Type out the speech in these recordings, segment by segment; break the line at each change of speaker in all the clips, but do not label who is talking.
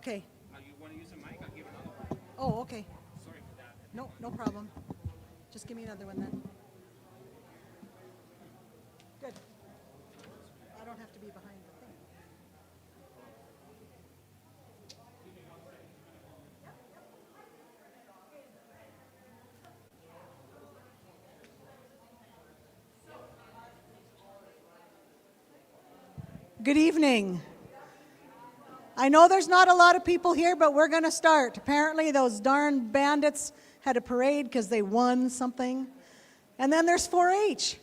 Okay.
You want to use a mic? I'll give another one.
Oh, okay.
Sorry for that.
No problem. Just give me another one then. Good. I don't have to be behind the thing. Good evening. I know there's not a lot of people here, but we're going to start. Apparently those darn bandits had a parade because they won something. And then there's 4-H.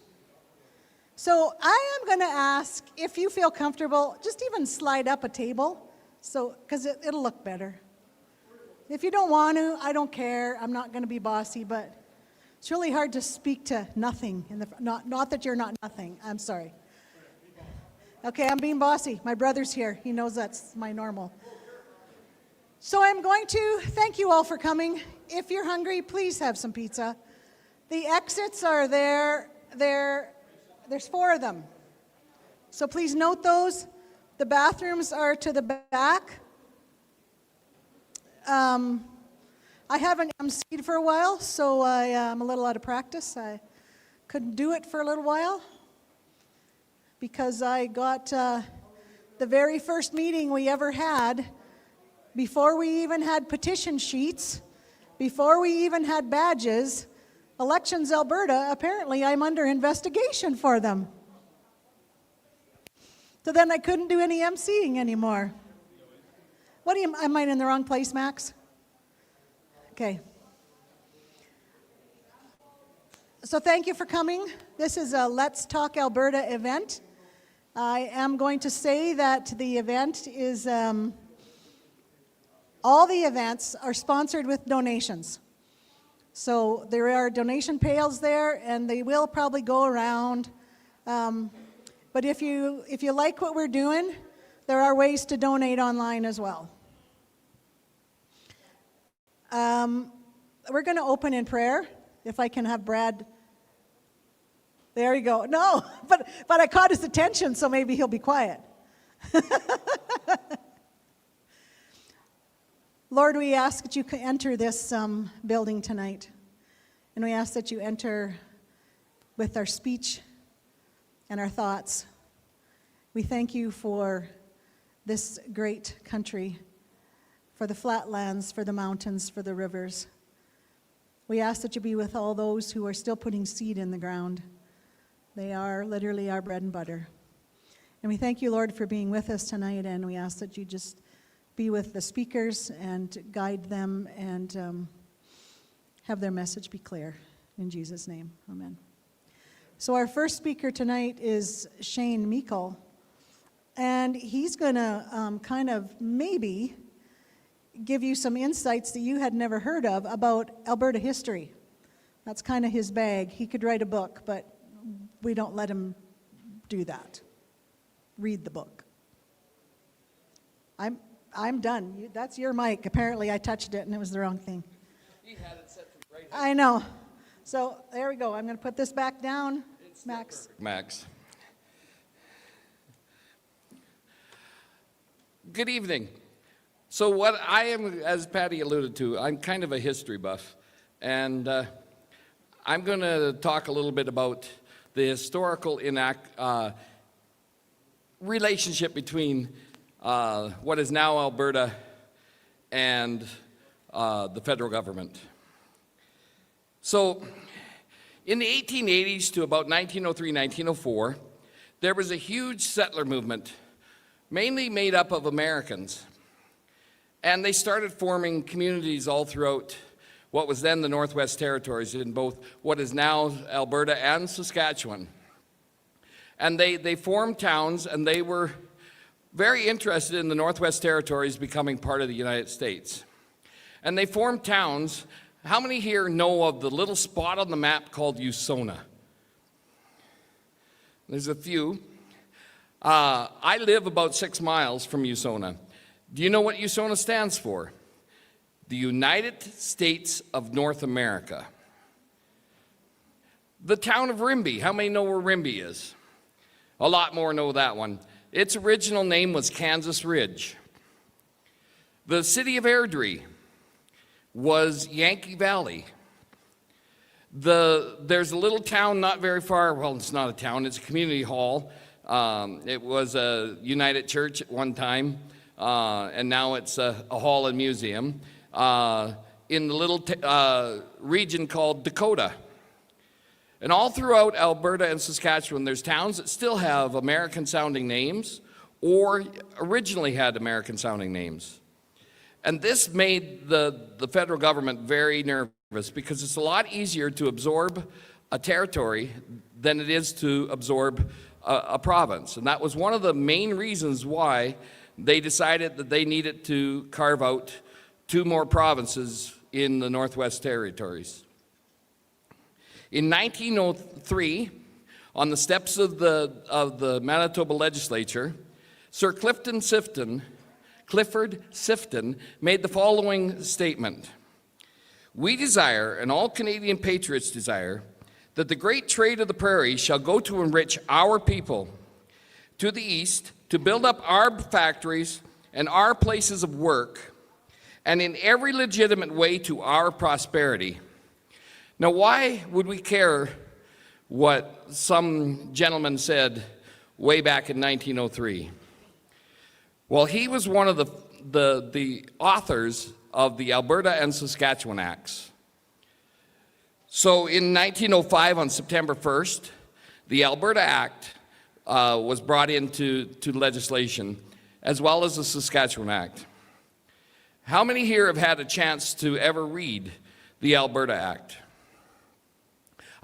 So I am going to ask, if you feel comfortable, just even slide up a table, because it'll look better. If you don't want to, I don't care. I'm not going to be bossy, but it's really hard to speak to nothing. Not that you're not nothing. I'm sorry. Okay, I'm being bossy. My brother's here. He knows that's my normal. So I'm going to thank you all for coming. If you're hungry, please have some pizza. The exits are there. There's 4 of them. So please note those. The bathrooms are to the back. I haven't emceed for a while, so I'm a little out of practice. I couldn't do it for a little while, because I got the very first meeting we ever had, before we even had petition sheets, before we even had badges, Elections Alberta, apparently I'm under investigation for them. So then I couldn't do any emceeing anymore. Am I in the wrong place, Max? Okay. So thank you for coming. This is a Let's Talk Alberta event. I am going to say that the event is, all the events are sponsored with donations. So there are donation pails there, and they will probably go around. But if you like what we're doing, there are ways to donate online as well. We're going to open in prayer. If I can have Brad. There you go. No, but I caught his attention, so maybe he'll be quiet. Lord, we ask that you enter this building tonight. And we ask that you enter with our speech and our thoughts. We thank you for this great country, for the flatlands, for the mountains, for the rivers. We ask that you be with all those who are still putting seed in the ground. They are literally our bread and butter. And we thank you, Lord, for being with us tonight, and we ask that you just be with the speakers and guide them and have their message be clear. In Jesus' name, amen. So our first speaker tonight is Shane Meikle, and he's going to kind of maybe give you some insights that you had never heard of about Alberta history. That's kind of his bag. He could write a book, but we don't let him do that. Read the book. I'm done. That's your mic. Apparently I touched it and it was the wrong thing.
He had it set to right.
I know. So there we go. I'm going to put this back down. Max.
Max. Good evening. So what I am, as Patty alluded to, I'm kind of a history buff. And I'm going to talk a little bit about the historical relationship between what is now Alberta and the federal government. So in the 1880s to about 1903, 1904, there was a huge settler movement, mainly made up of Americans. And they started forming communities all throughout what was then the Northwest Territories, in both what is now Alberta and Saskatchewan. And they formed towns, and they were very interested in the Northwest Territories becoming part of the United States. And they formed towns. How many here know of the little spot on the map called USONA? There's a few. I live about 6 miles from USONA. Do you know what USONA stands for? The United States of North America. The town of Rimbey. How many know where Rimbey is? A lot more know that one. Its original name was Kansas Ridge. The city of Airdrie was Yankee Valley. There's a little town not very far, well, it's not a town, it's a community hall. It was a United Church at one time, and now it's a hall and museum, in the little region called Dakota. And all throughout Alberta and Saskatchewan, there's towns that still have American-sounding names or originally had American-sounding names. And this made the federal government very nervous because it's a lot easier to absorb a territory than it is to absorb a province. And that was one of the main reasons why they decided that they needed to carve out 2 more provinces in the Northwest Territories. In 1903, on the steps of the Manitoba legislature, Sir Clifford Sifton made the following statement: "We desire, and all Canadian patriots desire, that the great trade of the prairie shall go to enrich our people, to the east, to build up our factories and our places of work, and in every legitimate way to our prosperity." Now, why would we care what some gentleman said way back in 1903? Well, he was one of the authors of the Alberta and Saskatchewan Acts. So in 1905, on September 1st, the Alberta Act was brought into legislation, as well as the Saskatchewan Act. How many here have had a chance to ever read the Alberta Act?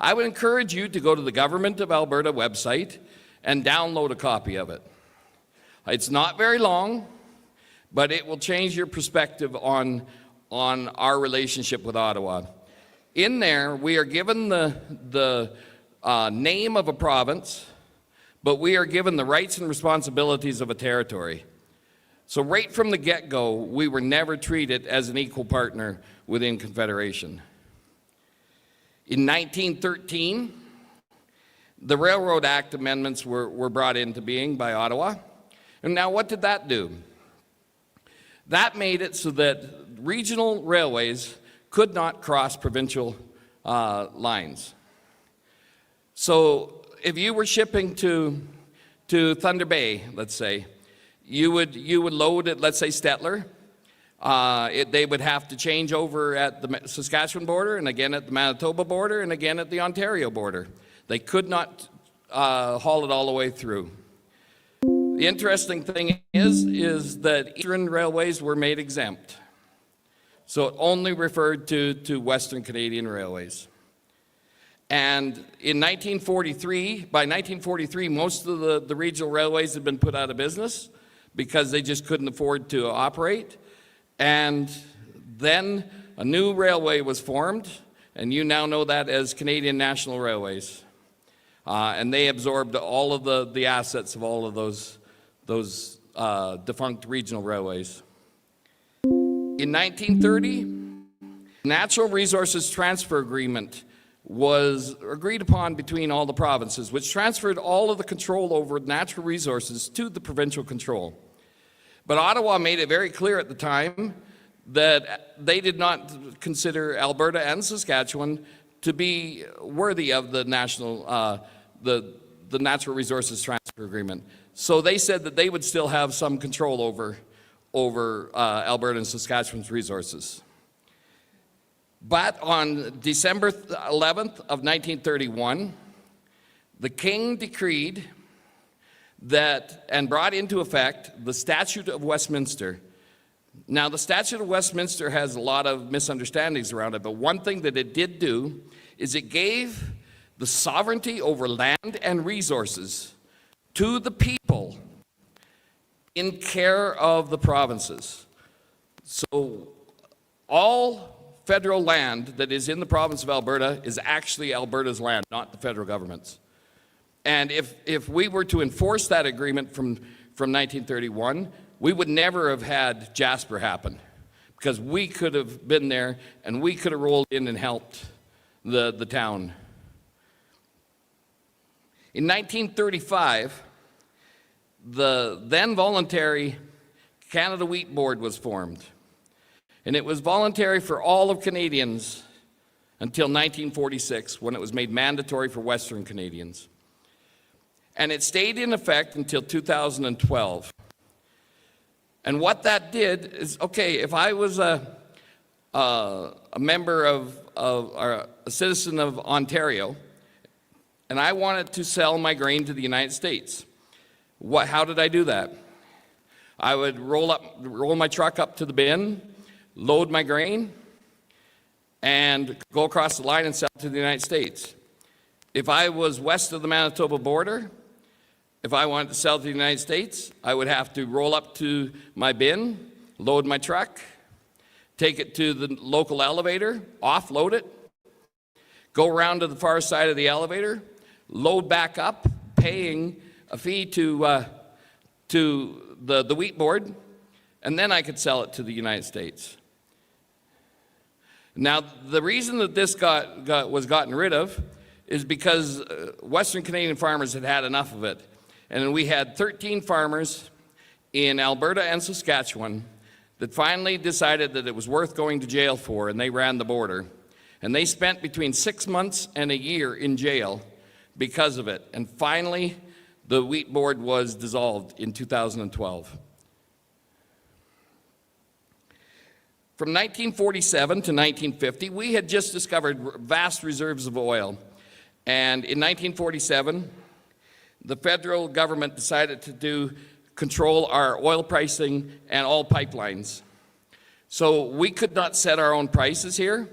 I would encourage you to go to the Government of Alberta website and download a copy of it. It's not very long, but it will change your perspective on our relationship with Ottawa. In there, we are given the name of a province, but we are given the rights and responsibilities of a territory. So right from the get-go, we were never treated as an equal partner within Confederation. In 1913, the Railroad Act amendments were brought into being by Ottawa. And now what did that do? That made it so that regional railways could not cross provincial lines. So if you were shipping to Thunder Bay, let's say, you would load at, let's say, Stettler. They would have to change over at the Saskatchewan border, and again at the Manitoba border, and again at the Ontario border. They could not haul it all the way through. The interesting thing is that Eastern railways were made exempt. So it only referred to Western Canadian railways. And in 1943, by 1943, most of the regional railways had been put out of business because they just couldn't afford to operate. And then a new railway was formed, and you now know that as Canadian National Railways. And they absorbed all of the assets of all of those defunct regional railways. In 1930, the Natural Resources Transfer Agreement was agreed upon between all the provinces, which transferred all of the control over natural resources to the provincial control. But Ottawa made it very clear at the time that they did not consider Alberta and Saskatchewan to be worthy of the the Natural Resources Transfer Agreement. So they said that they would still have some control over Alberta and Saskatchewan's resources. But on December 11th of 1931, the King decreed that and brought into effect the Statute of Westminster. Now, the Statute of Westminster has a lot of misunderstandings around it, but one thing that it did do is it gave the sovereignty over land and resources to the people in care of the provinces. So all federal land that is in the province of Alberta is actually Alberta's land, not the federal government's. And if we were to enforce that agreement from 1931, we would never have had Jasper happen, because we could have been there and we could have rolled in and helped the town. In 1935, the then voluntary Canada Wheat Board was formed. And it was voluntary for all of Canadians until 1946, when it was made mandatory for Western Canadians. And it stayed in effect until 2012. And what that did is, okay, if I was a member or a citizen of Ontario, and I wanted to sell my grain to the United States, how did I do that? I would roll my truck up to the bin, load my grain, and go across the line and sell it to the United States. If I was west of the Manitoba border, if I wanted to sell to the United States, I would have to roll up to my bin, load my truck, take it to the local elevator, offload it, go around to the far side of the elevator, load back up, paying a fee to the wheat board, and then I could sell it to the United States. Now, the reason that this was gotten rid of is because Western Canadian farmers had had enough of it. And we had 13 farmers in Alberta and Saskatchewan that finally decided that it was worth going to jail for, and they ran the border. And they spent between 6 months and a year in jail because of it. And finally, the wheat board was dissolved in 2012. From 1947 to 1950, we had just discovered vast reserves of oil. And in 1947, the federal government decided to control our oil pricing and all pipelines. So we could not set our own prices here.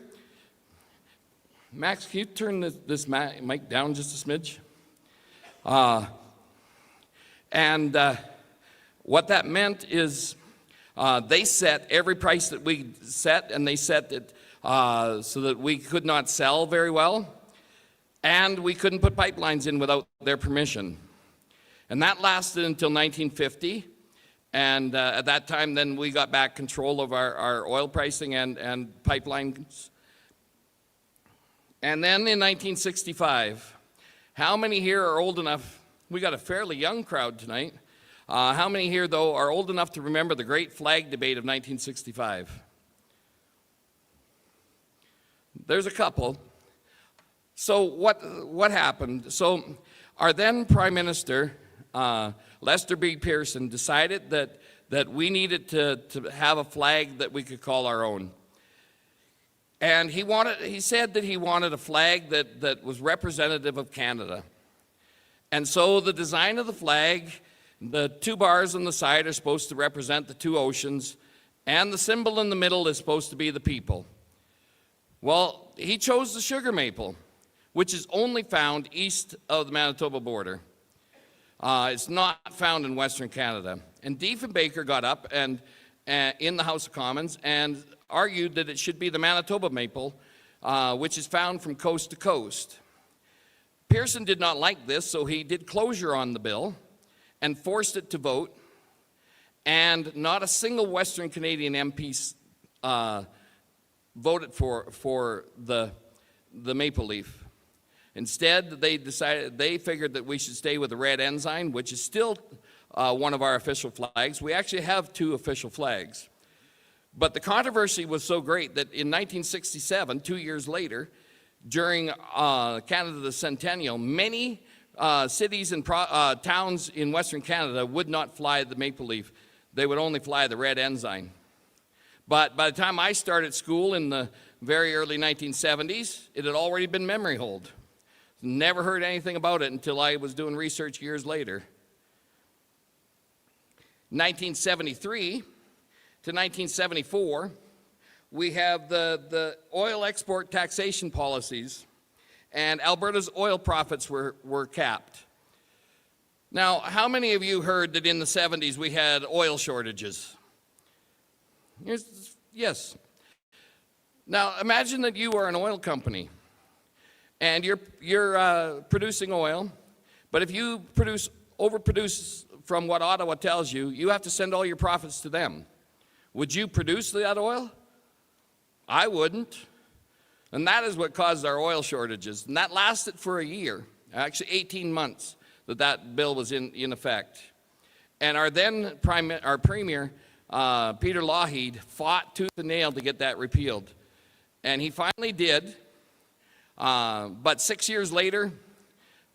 Max, can you turn this mic down just a smidge? What that meant is they set every price that we set, and they set it so that we could not sell very well, and we couldn't put pipelines in without their permission. And that lasted until 1950, and at that time then we got back control of our oil pricing and pipelines. And then in 1965, how many here are old enough? We got a fairly young crowd tonight. How many here, though, are old enough to remember the great flag debate of 1965? There's a couple. So what happened? So our then Prime Minister, Lester B. Pearson, decided that we needed to have a flag that we could call our own. And he said that he wanted a flag that was representative of Canada. And so the design of the flag, the two bars on the side are supposed to represent the two oceans, and the symbol in the middle is supposed to be the people. Well, he chose the sugar maple, which is only found east of the Manitoba border. It's not found in Western Canada. And Diefenbaker got up and in the House of Commons and argued that it should be the Manitoba maple, which is found from coast to coast. Pearson did not like this, so he did closure on the bill and forced it to vote, and not a single Western Canadian MP voted for the maple leaf. Instead, they figured that we should stay with the red ensign, which is still one of our official flags. We actually have two official flags. But the controversy was so great that in 1967, 2 years later, during Canada the Centennial, many cities and towns in Western Canada would not fly the maple leaf. They would only fly the red ensign. But by the time I started school in the very early 1970s, it had already been memory hold. Never heard anything about it until I was doing research years later. 1973 to 1974, we have the oil export taxation policies, and Alberta's oil profits were capped. Now, how many of you heard that in the 70s we had oil shortages? Yes. Now, imagine that you are an oil company, and you're producing oil, but if you overproduce from what Ottawa tells you, you have to send all your profits to them. Would you produce that oil? I wouldn't. And that is what caused our oil shortages. And that lasted for a year, actually 18 months, that bill was in effect. And our Premier Peter Lougheed fought tooth and nail to get that repealed. And he finally did. But 6 years later,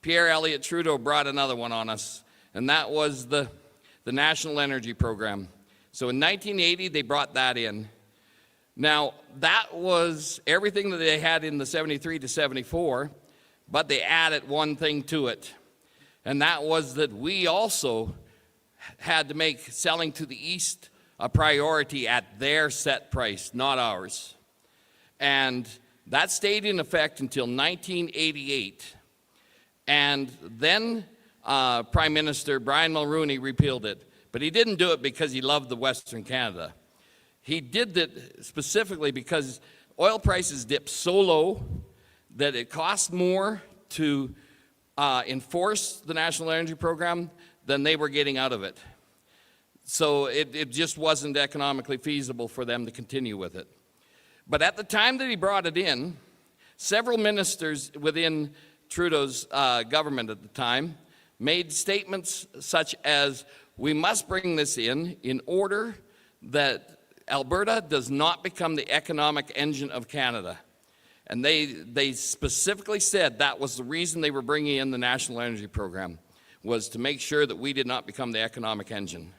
Pierre Elliott Trudeau brought another one on us, and that was the National Energy Program. So in 1980, they brought that in. Now, that was everything that they had in the 73 to 74, but they added one thing to it, and that was that we also had to make selling to the East a priority at their set price, not ours. And that stayed in effect until 1988. And then Prime Minister Brian Mulroney repealed it. But he didn't do it because he loved the Western Canada. He did it specifically because oil prices dipped so low that it cost more to enforce the National Energy Program than they were getting out of it. So it just wasn't economically feasible for them to continue with it. But at the time that he brought it in, several ministers within Trudeau's government at the time made statements such as, we must bring this in order that Alberta does not become the economic engine of Canada. And they specifically said that was the reason they were bringing in the National Energy Program, was to make sure that we did not become the economic engine.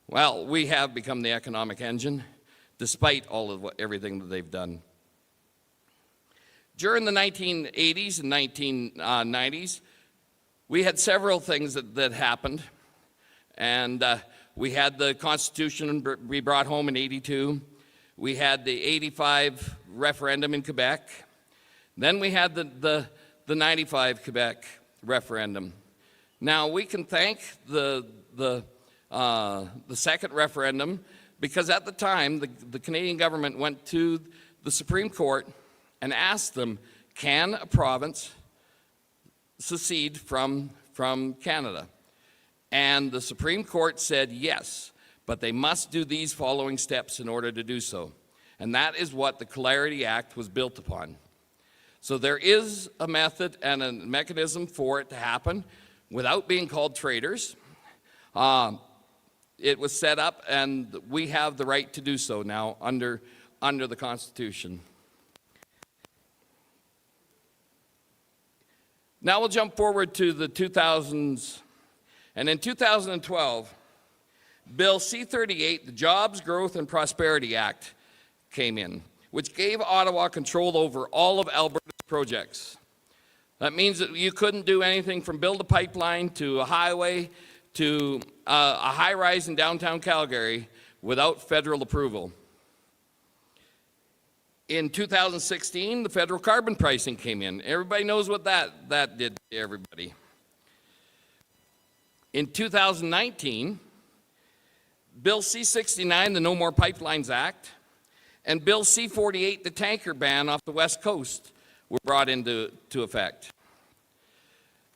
Well, we have become the economic engine, despite all of everything that they've done. During the 1980s and 1990s, we had several things that happened. And we had the Constitution we brought home in 82. We had the 85 referendum in Quebec. Then we had the 95 Quebec referendum. Now, we can thank the second referendum, because at the time, the Canadian government went to the Supreme Court and asked them, can a province secede from Canada? And the Supreme Court said yes, but they must do these following steps in order to do so. And that is what the Clarity Act was built upon. So there is a method and a mechanism for it to happen without being called traitors. It was set up, and we have the right to do so now under the Constitution. Now we'll jump forward to the 2000s, and in 2012, Bill C-38, the Jobs, Growth and Prosperity Act, came in, which gave Ottawa control over all of Alberta's projects. That means that you couldn't do anything from build a pipeline to a highway to a high-rise in downtown Calgary without federal approval. In 2016, the federal carbon pricing came in. Everybody knows what that did to everybody. In 2019, Bill C-69, the No More Pipelines Act, and Bill C-48, the tanker ban off the West Coast, were brought into effect.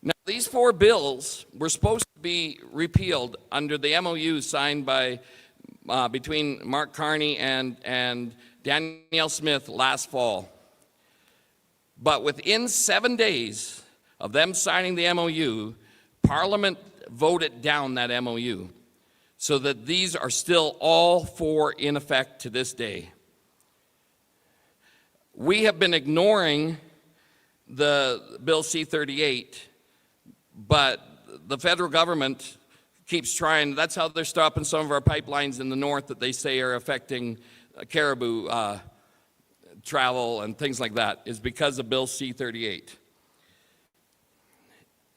Now, these four bills were supposed to be repealed under the MOU signed by between Mark Carney and Danielle Smith last fall. But within 7 days of them signing the MOU, Parliament voted down that MOU, so that these are still all four in effect to this day. We have been ignoring the Bill C-38, but the federal government keeps trying. That's how they're stopping some of our pipelines in the north that they say are affecting caribou travel and things like that, is because of Bill C-38.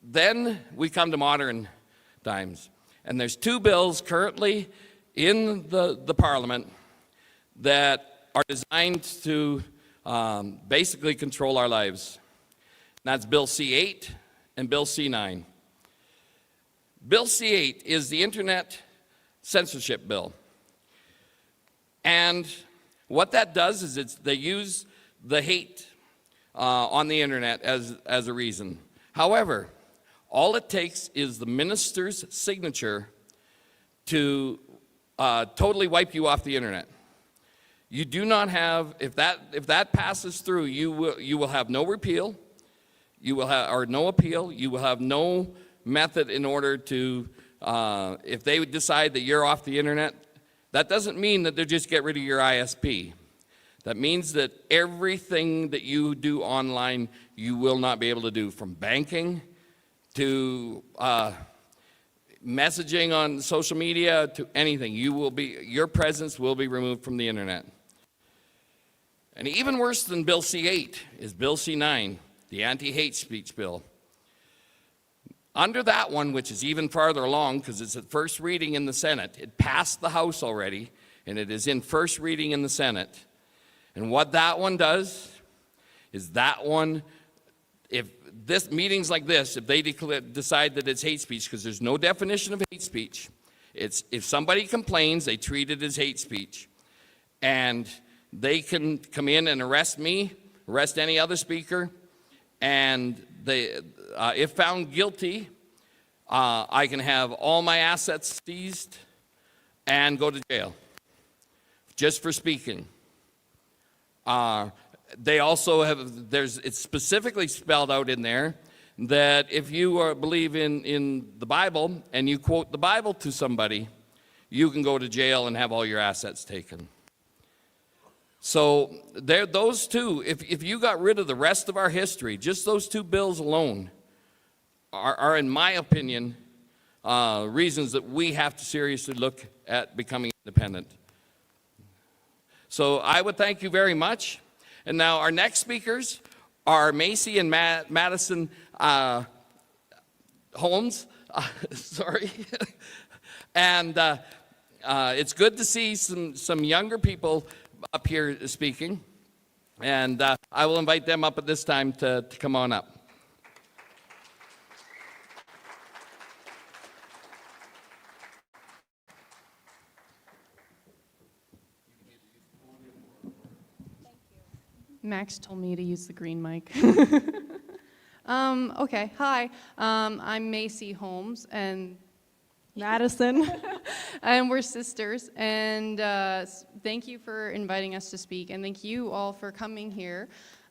Then we come to modern times, and there's two bills currently in the Parliament that are designed to basically control our lives. That's Bill C-8 and Bill C-9. Bill C-8 is the Internet Censorship Bill. And what that does is they use the hate on the internet as a reason. However, all it takes is the minister's signature to totally wipe you off the internet. You do not have, if that passes through, you will have no repeal, you will have, or no appeal, you will have no method in order to, if they decide that you're off the internet, That doesn't mean that they just get rid of your ISP. That means that everything that you do online, you will not be able to do, from banking to messaging on social media to anything. Your presence will be removed from the internet. And even worse than Bill C-8 is Bill C-9, the anti-hate speech bill. Under that one, which is even farther along because it's at first reading in the Senate, it passed the House already, and it is in first reading in the Senate. And what that one does is that one, if this meetings like this, if they decide that it's hate speech, because there's no definition of hate speech, it's if somebody complains, they treat it as hate speech. And they can come in and arrest me, arrest any other speaker, and they, if found guilty, I can have all my assets seized and go to jail just for speaking. They also have, it's specifically spelled out in there that if you believe in the Bible and you quote the Bible to somebody, you can go to jail and have all your assets taken. So those two, if you got rid of the rest of our history, just those two bills alone are in my opinion, reasons that we have to seriously look at becoming independent. So I would thank you very much. And now our next speakers are Macy and Madison Holmes. Sorry. And it's good to see some younger people up here speaking. And I will invite them up at this time to come on up.
Max told me to use the green mic. Okay, hi. I'm Macy Holmes and Madison, and we're sisters. And thank you for inviting us to speak, and thank you all for coming here.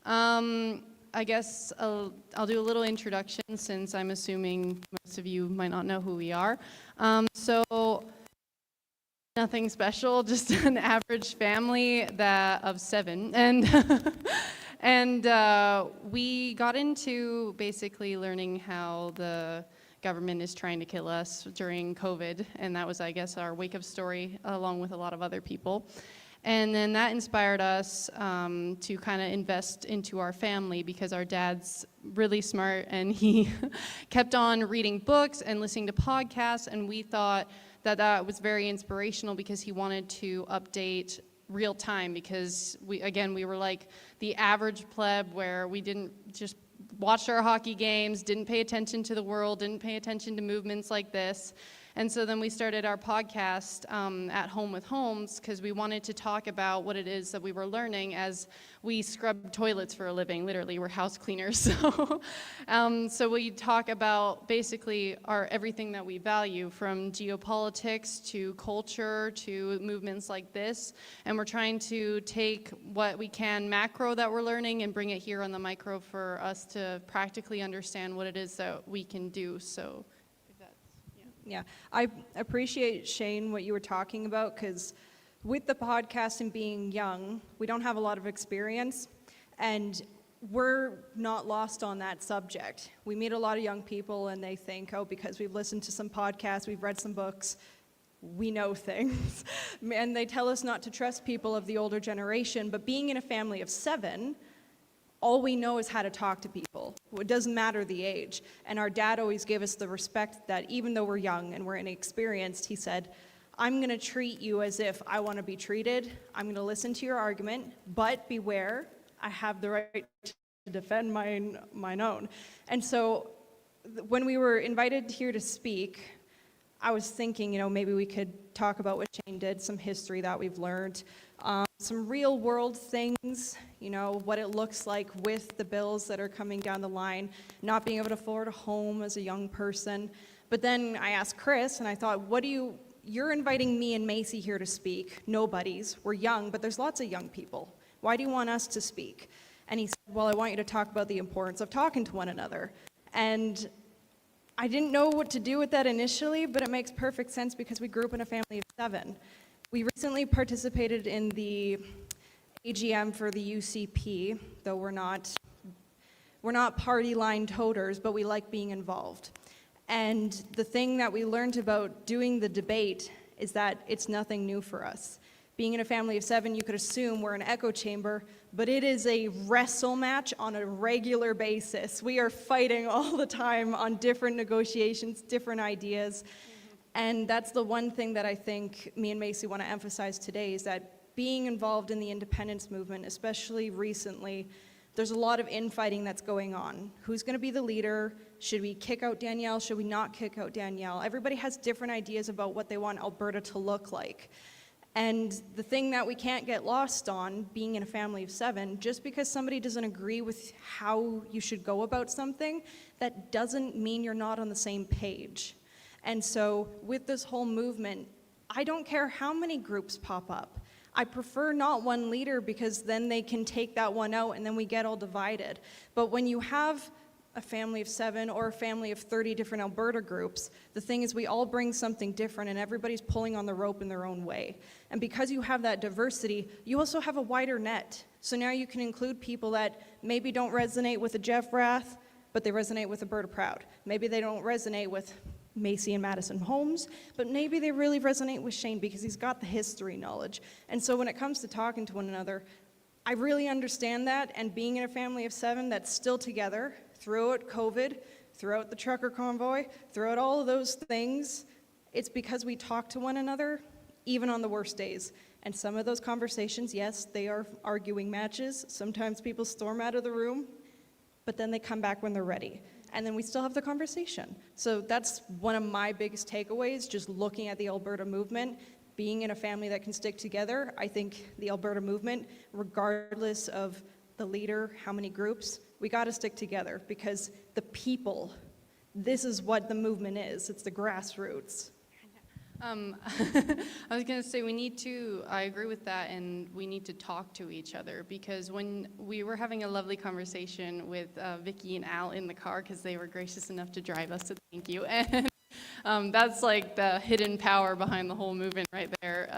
I guess I'll do a little introduction since I'm assuming most of you might not know who we are. So nothing special, just an average family of 7, and we got into basically learning how the government is trying to kill us during COVID, and that was, I guess, our wake-up story along with a lot of other people. And then that inspired us to kind of invest into our family because our dad's really smart and he kept on reading books and listening to podcasts, and we thought that was very inspirational because he wanted to update real time because we were like the average pleb where we didn't just watch our hockey games, didn't pay attention to the world, didn't pay attention to movements like this. And so then we started our podcast at Home with Holmes because we wanted to talk about what it is that we were learning as we scrub toilets for a living. Literally, we're house cleaners. So we talk about basically everything that we value, from geopolitics to culture to movements like this. And we're trying to take what we can macro that we're learning and bring it here on the micro for us to practically understand what it is that we can do. So.
Yeah, I appreciate, Shane, what you were talking about, because with the podcast and being young, we don't have a lot of experience, and we're not lost on that subject. We meet a lot of young people, and they think, oh, because we've listened to some podcasts, we've read some books, we know things. And they tell us not to trust people of the older generation, but being in a family of 7, all we know is how to talk to people. It doesn't matter the age. And our dad always gave us the respect that even though we're young and we're inexperienced, he said, I'm going to treat you as if I want to be treated. I'm going to listen to your argument, but beware, I have the right to defend mine own. And so when we were invited here to speak, I was thinking, maybe we could talk about what Shane did, some history that we've learned, some real world things, what it looks like with the bills that are coming down the line, not being able to afford a home as a young person. But then I asked Chris, and I thought, you're inviting me and Macy here to speak, nobodies, we're young, but there's lots of young people. Why do you want us to speak? And he said, well, I want you to talk about the importance of talking to one another. And I didn't know what to do with that initially, but it makes perfect sense because we grew up in a family of 7. We recently participated in the AGM for the UCP, though we're not party line toters, but we like being involved. And the thing that we learned about doing the debate is that it's nothing new for us. Being in a family of 7, you could assume we're an echo chamber, but it is a wrestle match on a regular basis. We are fighting all the time on different negotiations, different ideas. And that's the one thing that I think me and Macy want to emphasize today, is that being involved in the independence movement, especially recently, there's a lot of infighting that's going on. Who's going to be the leader? Should we kick out Danielle? Should we not kick out Danielle? Everybody has different ideas about what they want Alberta to look like. And the thing that we can't get lost on, being in a family of 7, just because somebody doesn't agree with how you should go about something, that doesn't mean you're not on the same page. And so with this whole movement, I don't care how many groups pop up. I prefer not one leader, because then they can take that one out and then we get all divided. But when you have a family of 7 or a family of 30 different Alberta groups, the thing is we all bring something different and everybody's pulling on the rope in their own way. And because you have that diversity, you also have a wider net. So now you can include people that maybe don't resonate with a Jeff Rath, but they resonate with Alberta Proud. Maybe they don't resonate with Macy and Madison Holmes, but maybe they really resonate with Shane because he's got the history knowledge. And so when it comes to talking to one another, I really understand that, and being in a family of 7 that's still together throughout COVID, throughout the trucker convoy, throughout all of those things, it's because we talk to one another, even on the worst days. And some of those conversations, yes, they are arguing matches. Sometimes people storm out of the room, but then they come back when they're ready. And then we still have the conversation. So that's one of my biggest takeaways, just looking at the Alberta movement. Being in a family that can stick together, I think the Alberta movement, regardless of the leader, how many groups, we got to stick together, because the people, this is what the movement is. It's the grassroots.
I was going to say I agree with that, and we need to talk to each other, because when we were having a lovely conversation with Vicky and Al in the car, because they were gracious enough to drive us, so thank you. And that's like the hidden power behind the whole movement right there,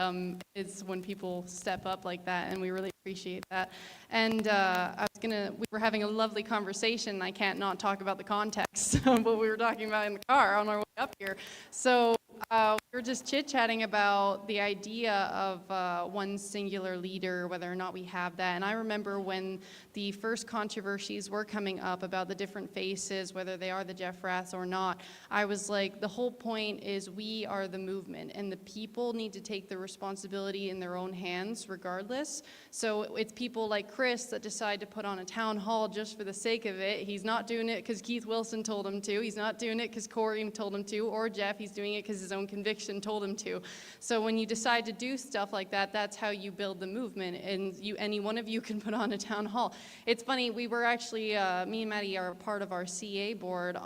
is when people step up like that, and we really appreciate that. And we were having a lovely conversation. I can't not talk about the context of what we were talking about in the car on our way up here. So we were just chit-chatting about the idea of one singular leader, whether or not we have that. And I remember when the first controversies were coming up about the different faces, whether they are the Jeff Raths or not, I was like, the whole point is we are the movement, and the people need to take the responsibility in their own hands regardless. So it's people like Chris that decide to put on a town hall just for the sake of it. He's not doing it because Keith Wilson told him to. He's not doing it because Corey told him to, or Jeff. He's doing it because his own conviction told him to. So when you decide to do stuff like that, that's how you build the movement, and any one of you can put on a town hall. It's funny, we were actually, me and Maddie are part of our CA board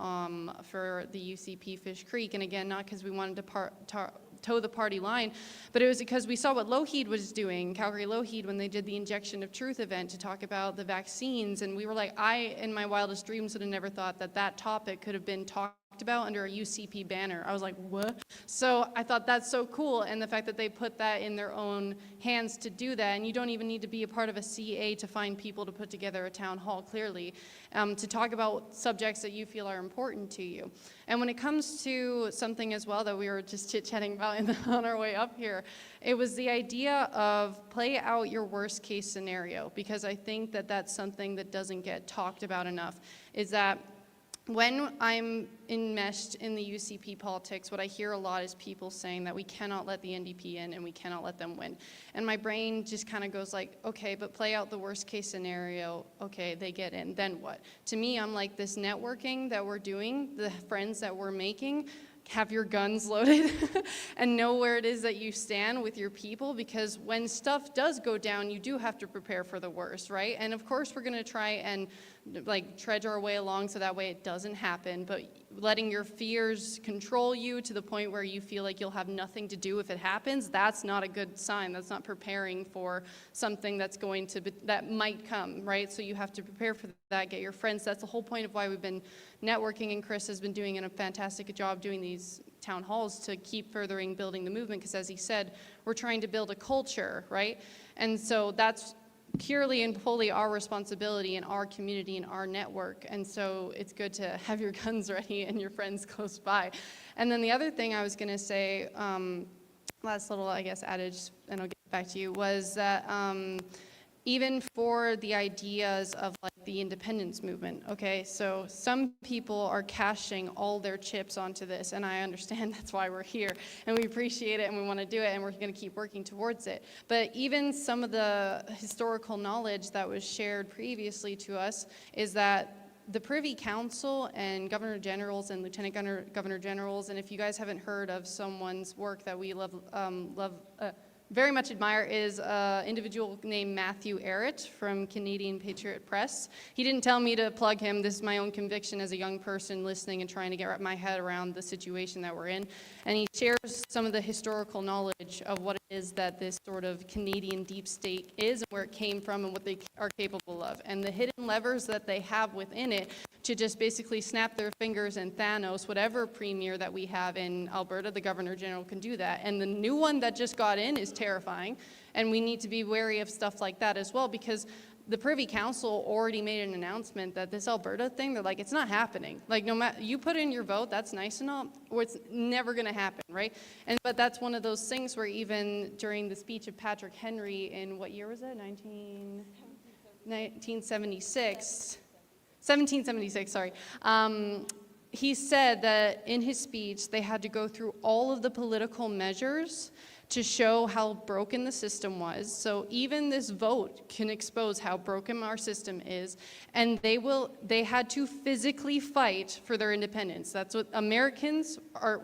for the UCP Fish Creek, and again, not because we wanted to toe the party line, but it was because we saw what Lougheed was doing, Calgary Lougheed, when they did the Injection of Truth event to talk about the vaccines, and we were like, I, in my wildest dreams, would have never thought that that topic could have been talked about under a UCP banner. I was like, what? So I thought that's so cool, and the fact that they put that in their own hands to do that, and you don't even need to be a part of a CA to find people to put together a town hall, clearly, to talk about subjects that you feel are important to you. And when it comes to something as well that we were just chit-chatting about on our way up here, it was the idea of play out your worst case scenario, because I think that that's something that doesn't get talked about enough, is that when I'm enmeshed in the UCP politics, what I hear a lot is people saying that we cannot let the NDP in and we cannot let them win. And my brain just kind of goes like, okay, but play out the worst case scenario. Okay, they get in, then what? To me, I'm like, this networking that we're doing, the friends that we're making, have your guns loaded and know where it is that you stand with your people, because when stuff does go down, you do have to prepare for the worst, right? And of course, we're going to try and like trudge our way along so that way it doesn't happen, but letting your fears control you to the point where you feel like you'll have nothing to do if it happens, that's not a good sign. That's not preparing for something that's going to that might come, right? So you have to prepare for that, get your friends. That's the whole point of why we've been networking, and Chris has been doing a fantastic job doing these town halls to keep furthering building the movement, because as he said, we're trying to build a culture, right? And so that's purely and fully our responsibility in our community and our network. And so it's good to have your guns ready and your friends close by. And then the other thing I was going to say, last little, I guess, adage, and I'll get back to you, was that even for the ideas of like the independence movement, okay, so some people are cashing all their chips onto this, and I understand that's why we're here, and we appreciate it, and we want to do it, and we're going to keep working towards it. But even some of the historical knowledge that was shared previously to us is that the Privy Council and Governor Generals and Lieutenant Governor Generals, and if you guys haven't heard of someone's work that we very much admire, is an individual named Matthew Arrett from Canadian Patriot Press. He didn't tell me to plug him. This is my own conviction as a young person listening and trying to get my head around the situation that we're in. And he shares some of the historical knowledge of what it is that this sort of Canadian deep state is and where it came from and what they are capable of. And the hidden levers that they have within it to just basically snap their fingers and Thanos, whatever premier that we have in Alberta, the Governor General can do that. And the new one that just got in is terrifying. And we need to be wary of stuff like that as well, because the Privy Council already made an announcement that this Alberta thing, they're like, it's not happening. Like, no matter, you put in your vote, that's nice and all, or it's never going to happen, right? But that's one of those things where even during the speech of Patrick Henry in, what year was it? 1776, sorry. He said that in his speech, they had to go through all of the political measures to show how broken the system was. So even this vote can expose how broken our system is, and they had to physically fight for their independence. That's what Americans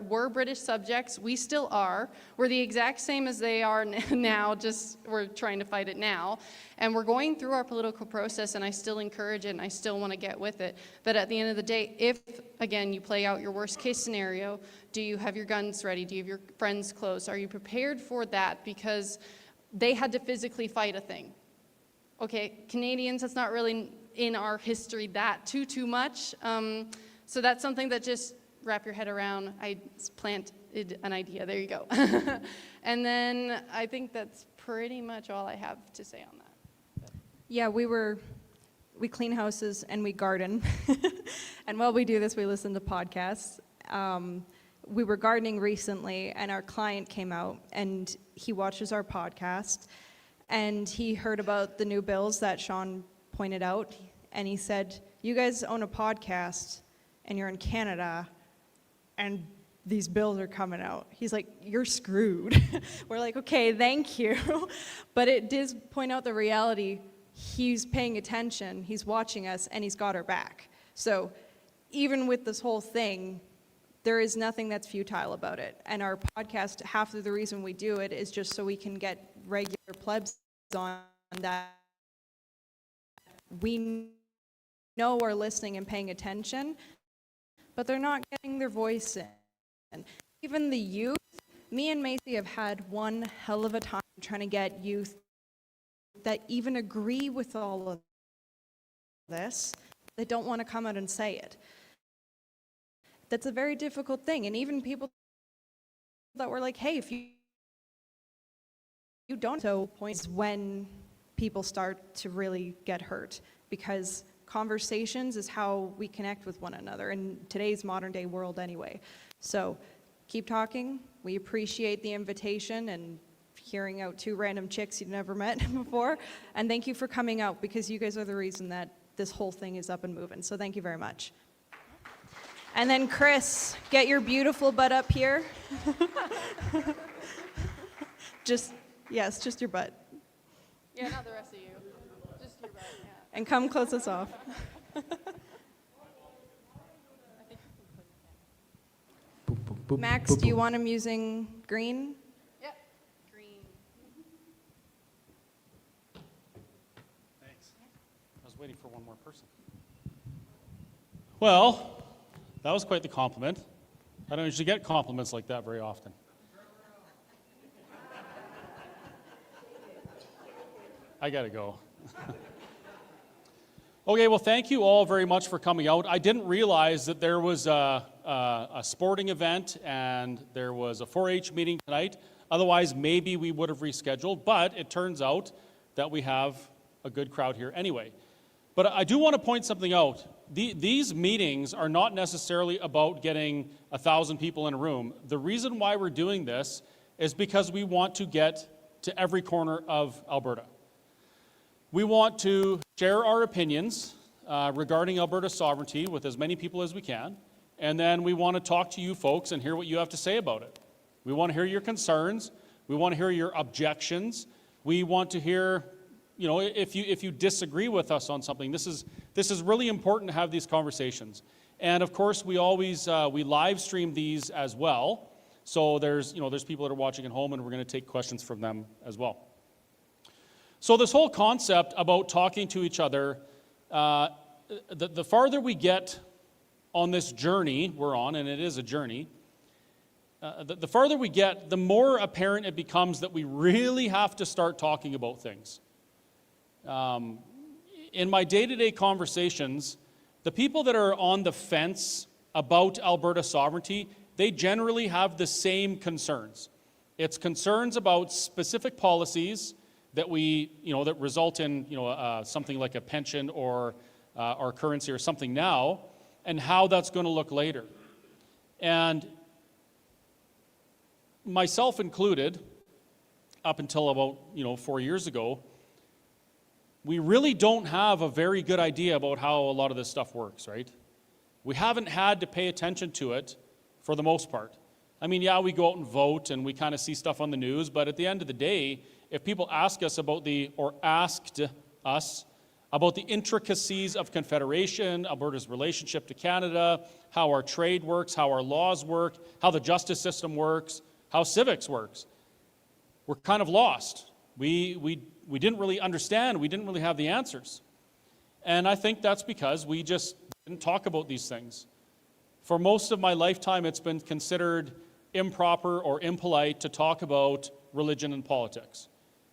were British subjects. We still are. We're the exact same as they are now, just we're trying to fight it now. And we're going through our political process, and I still encourage it, and I still want to get with it. But at the end of the day, if, again, you play out your worst case scenario, do you have your guns ready? Do you have your friends close? Are you prepared for that? Because they had to physically fight a thing. Okay, Canadians, that's not really in our history that too much. So that's something that just wrap your head around. I planted an idea. There you go. And then I think that's pretty much all I have to say on that.
Yeah, we clean houses and we garden. And while we do this, we listen to podcasts. We were gardening recently, and our client came out, and he watches our podcast, and he heard about the new bills that Sean pointed out, and he said, you guys own a podcast, and you're in Canada, and these bills are coming out. He's like, you're screwed. We're like, okay, thank you. But it does point out the reality. He's paying attention, he's watching us, and he's got our back. So even with this whole thing, there is nothing that's futile about it. And our podcast, half of the reason we do it is just so we can get regular plebs on that we know are listening and paying attention, but they're not getting their voice in. And even the youth, me and Macy have had one hell of a time trying to get youth that even agree with all of this, they don't want to come out and say it. That's a very difficult thing. And even people that were like, hey, if you don't, so points when people start to really get hurt, because conversations is how we connect with one another in today's modern day world anyway. So keep talking. We appreciate the invitation and hearing out two random chicks you've never met before. And thank you for coming out, because you guys are the reason that this whole thing is up and moving. So thank you very much. And then Chris, get your beautiful butt up here. Just your butt.
Yeah, not the rest of you. Just your butt, yeah.
And come close us off. Max, do you want him using green?
Yep, green.
Thanks. I was waiting for one more person. Well, that was quite the compliment. I don't usually get compliments like that very often. I gotta go. Okay, well, thank you all very much for coming out. I didn't realize that there was a sporting event and there was a 4-H meeting tonight. Otherwise, maybe we would have rescheduled, but it turns out that we have a good crowd here anyway. But I do want to point something out. These meetings are not necessarily about getting 1,000 people in a room. The reason why we're doing this is because we want to get to every corner of Alberta. We want to share our opinions regarding Alberta sovereignty with as many people as we can, and then we want to talk to you folks and hear what you have to say about it. We want to hear your concerns. We want to hear your objections. We want to hear, you know, if you disagree with us on something. This is really important to have these conversations. And of course, we always we live stream these as well. So there's people that are watching at home, and we're going to take questions from them as well. So this whole concept about talking to each other, the farther we get on this journey we're on, and it is a journey, the farther we get, the more apparent it becomes that we really have to start talking about things. In my day-to-day conversations, the people that are on the fence about Alberta sovereignty, they generally have the same concerns. It's concerns about specific policies that that result in, something like a pension or our currency or something now, and how that's going to look later. And myself included, up until about 4 years ago, we really don't have a very good idea about how a lot of this stuff works, right? We haven't had to pay attention to it for the most part. I mean, yeah, we go out and vote and we kind of see stuff on the news, but at the end of the day, if people asked us about the intricacies of Confederation, Alberta's relationship to Canada, how our trade works, how our laws work, how the justice system works, how civics works, we're kind of lost. We didn't really understand. We didn't really have the answers. And I think that's because we just didn't talk about these things. For most of my lifetime, it's been considered improper or impolite to talk about religion and politics.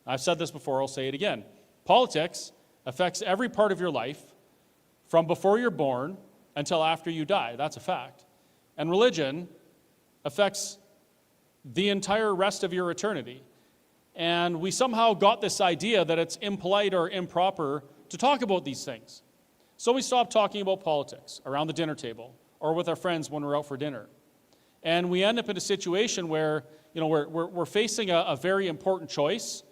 I've said this before, I'll say it again. Politics affects every part of your life from before you're born until after you die. That's a fact. And religion affects the entire rest of your eternity. And we somehow got this idea that it's impolite or improper to talk about these things. So we stopped talking about politics around the dinner table or with our friends when we're out for dinner. And we end up in a situation where, we're facing a very important choice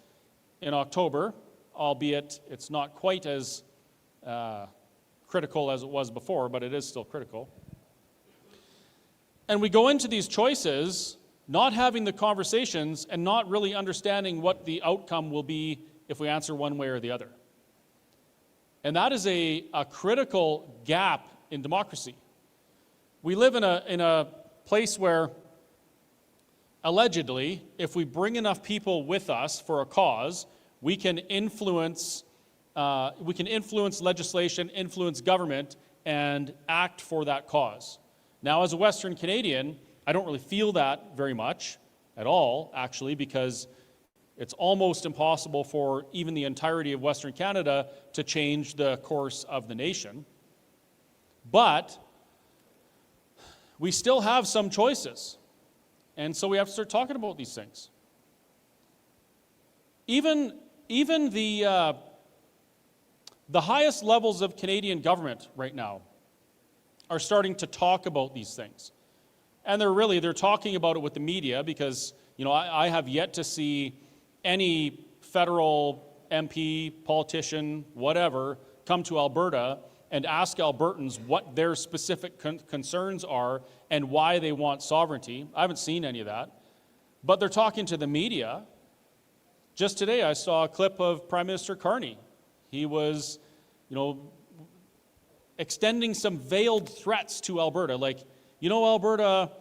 in October, albeit it's not quite as critical as it was before, but it is still critical. And we go into these choices not having the conversations and not really understanding what the outcome will be if we answer one way or the other. And that is a critical gap in democracy. We live in a place where, allegedly, if we bring enough people with us for a cause, we can influence legislation, influence government, and act for that cause. Now, as a Western Canadian, I don't really feel that very much at all, actually, because it's almost impossible for even the entirety of Western Canada to change the course of the nation. But we still have some choices, and so we have to start talking about these things. Even the highest levels of Canadian government right now are starting to talk about these things. And they're talking about it with the media because, I have yet to see any federal MP, politician, whatever, come to Alberta and ask Albertans what their specific concerns are and why they want sovereignty. I haven't seen any of that. But they're talking to the media. Just today, I saw a clip of Prime Minister Carney. He was, extending some veiled threats to Alberta, like, Alberta,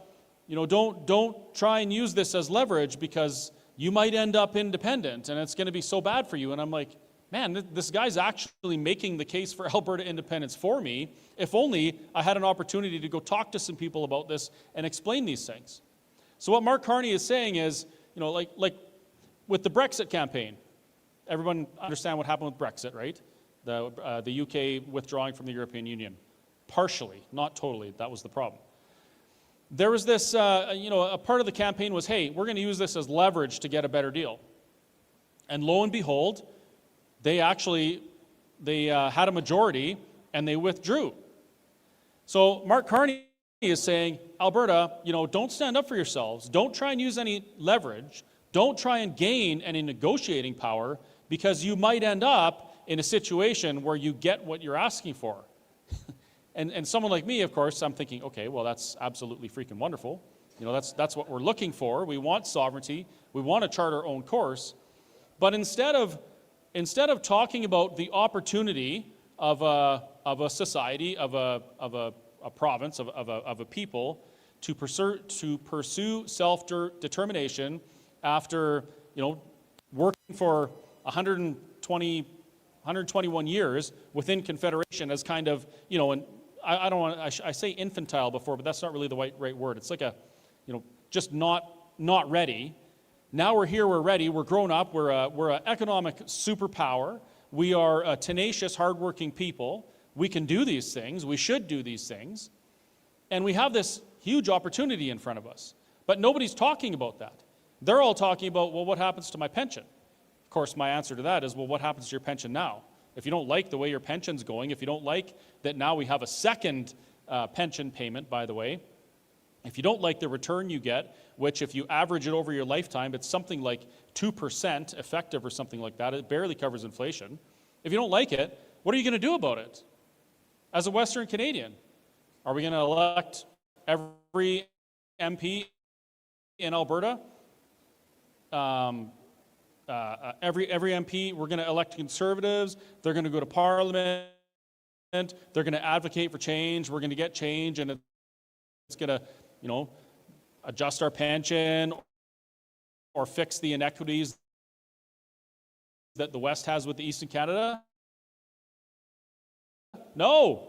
don't try and use this as leverage because you might end up independent and it's going to be so bad for you. And I'm like, man, this guy's actually making the case for Alberta independence for me. If only I had an opportunity to go talk to some people about this and explain these things. So what Mark Carney is saying is, like with the Brexit campaign, everyone understand what happened with Brexit, right? The UK withdrawing from the European Union. Partially, not totally, that was the problem. there was this, a part of the campaign was, hey, we're going to use this as leverage to get a better deal. And lo and behold, they had a majority and they withdrew. So Mark Carney is saying, Alberta, don't stand up for yourselves. Don't try and use any leverage. Don't try and gain any negotiating power, because you might end up in a situation where you get what you're asking for. And someone like me, of course, I'm thinking, okay, well, that's absolutely freaking wonderful. That's what we're looking for. We want sovereignty. We want to chart our own course. But instead of talking about the opportunity of a society, of a province, of a people to pursue self-determination after working for 121 years within Confederation as kind of, and I don't want I say infantile before, but that's not really the right word. It's like just not ready. Now we're here, we're ready, we're grown up, we're an economic superpower. We are a tenacious, hardworking people. We can do these things. We should do these things. And we have this huge opportunity in front of us. But nobody's talking about that. They're all talking about, well, what happens to my pension? Of course, my answer to that is, well, what happens to your pension now? If you don't like the way your pension's going, if you don't like that now we have a second pension payment, by the way, if you don't like the return you get, which if you average it over your lifetime, it's something like 2% effective or something like that. It barely covers inflation. If you don't like it, what are you going to do about it? As a Western Canadian, are we going to elect every MP in Alberta? Every MP, we're going to elect Conservatives. They're going to go to Parliament. They're going to advocate for change. We're going to get change, and it's going to, adjust our pension or fix the inequities that the West has with the East in Canada? No.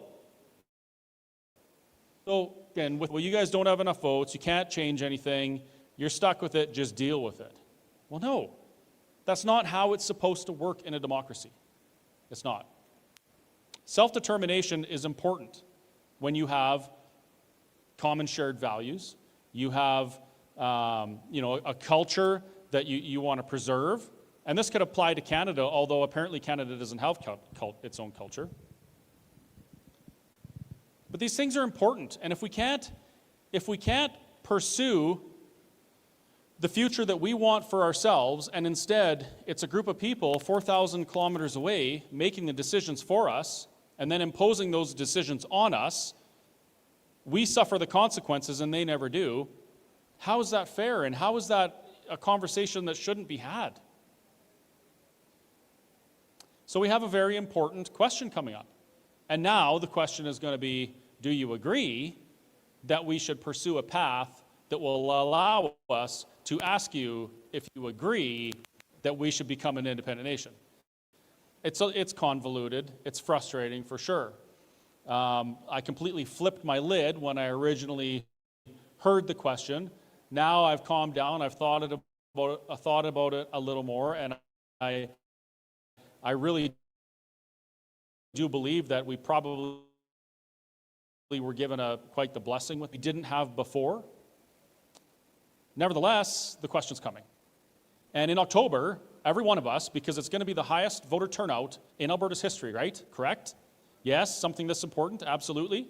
So again, you guys don't have enough votes. You can't change anything. You're stuck with it. Just deal with it. Well, no. That's not how it's supposed to work in a democracy. It's not. Self-determination is important when you have common shared values. You have, a culture that you want to preserve. And this could apply to Canada, although apparently Canada doesn't have its own culture. But these things are important. And if we can't pursue the future that we want for ourselves, and instead it's a group of people 4,000 kilometers away making the decisions for us, and then imposing those decisions on us, we suffer the consequences and they never do. How is that fair? And how is that a conversation that shouldn't be had? So we have a very important question coming up. And now the question is going to be, do you agree that we should pursue a path that will allow us to ask you if you agree that we should become an independent nation? It's convoluted. It's frustrating for sure. I completely flipped my lid when I originally heard the question. Now I've calmed down. I've thought about it a little more, and I really do believe that we probably were given quite the blessing we didn't have before. Nevertheless, the question's coming. And in October, every one of us, because it's going to be the highest voter turnout in Alberta's history, right? Correct? Yes, something that's important, absolutely.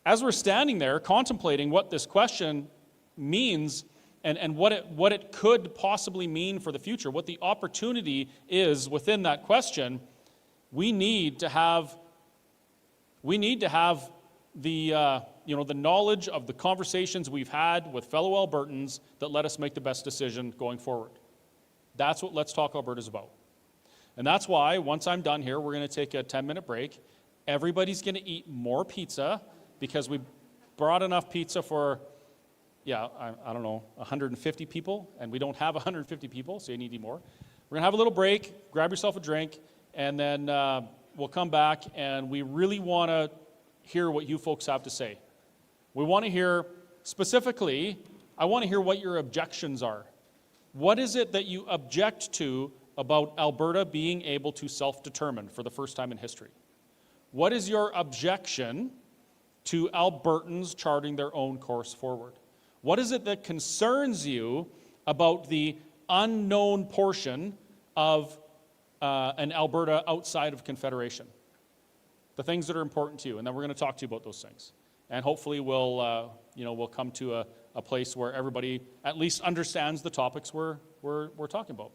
As we're standing there contemplating what this question means and what it could possibly mean for the future, what the opportunity is within that question, we need to have the knowledge of the conversations we've had with fellow Albertans that let us make the best decision going forward. That's what Let's Talk Alberta is about. And that's why, once I'm done here, we're going to take a 10-minute break. Everybody's going to eat more pizza because we brought enough pizza for, I don't know, 150 people, and we don't have 150 people, so you need to eat more. We're going to have a little break, grab yourself a drink, and then we'll come back, and we really want to hear what you folks have to say. We want to hear, specifically, I want to hear what your objections are. What is it that you object to about Alberta being able to self-determine for the first time in history? What is your objection to Albertans charting their own course forward? What is it that concerns you about the unknown portion of an Alberta outside of Confederation? The things that are important to you, and then we're going to talk to you about those things. And hopefully we'll come to a place where everybody at least understands the topics we're talking about.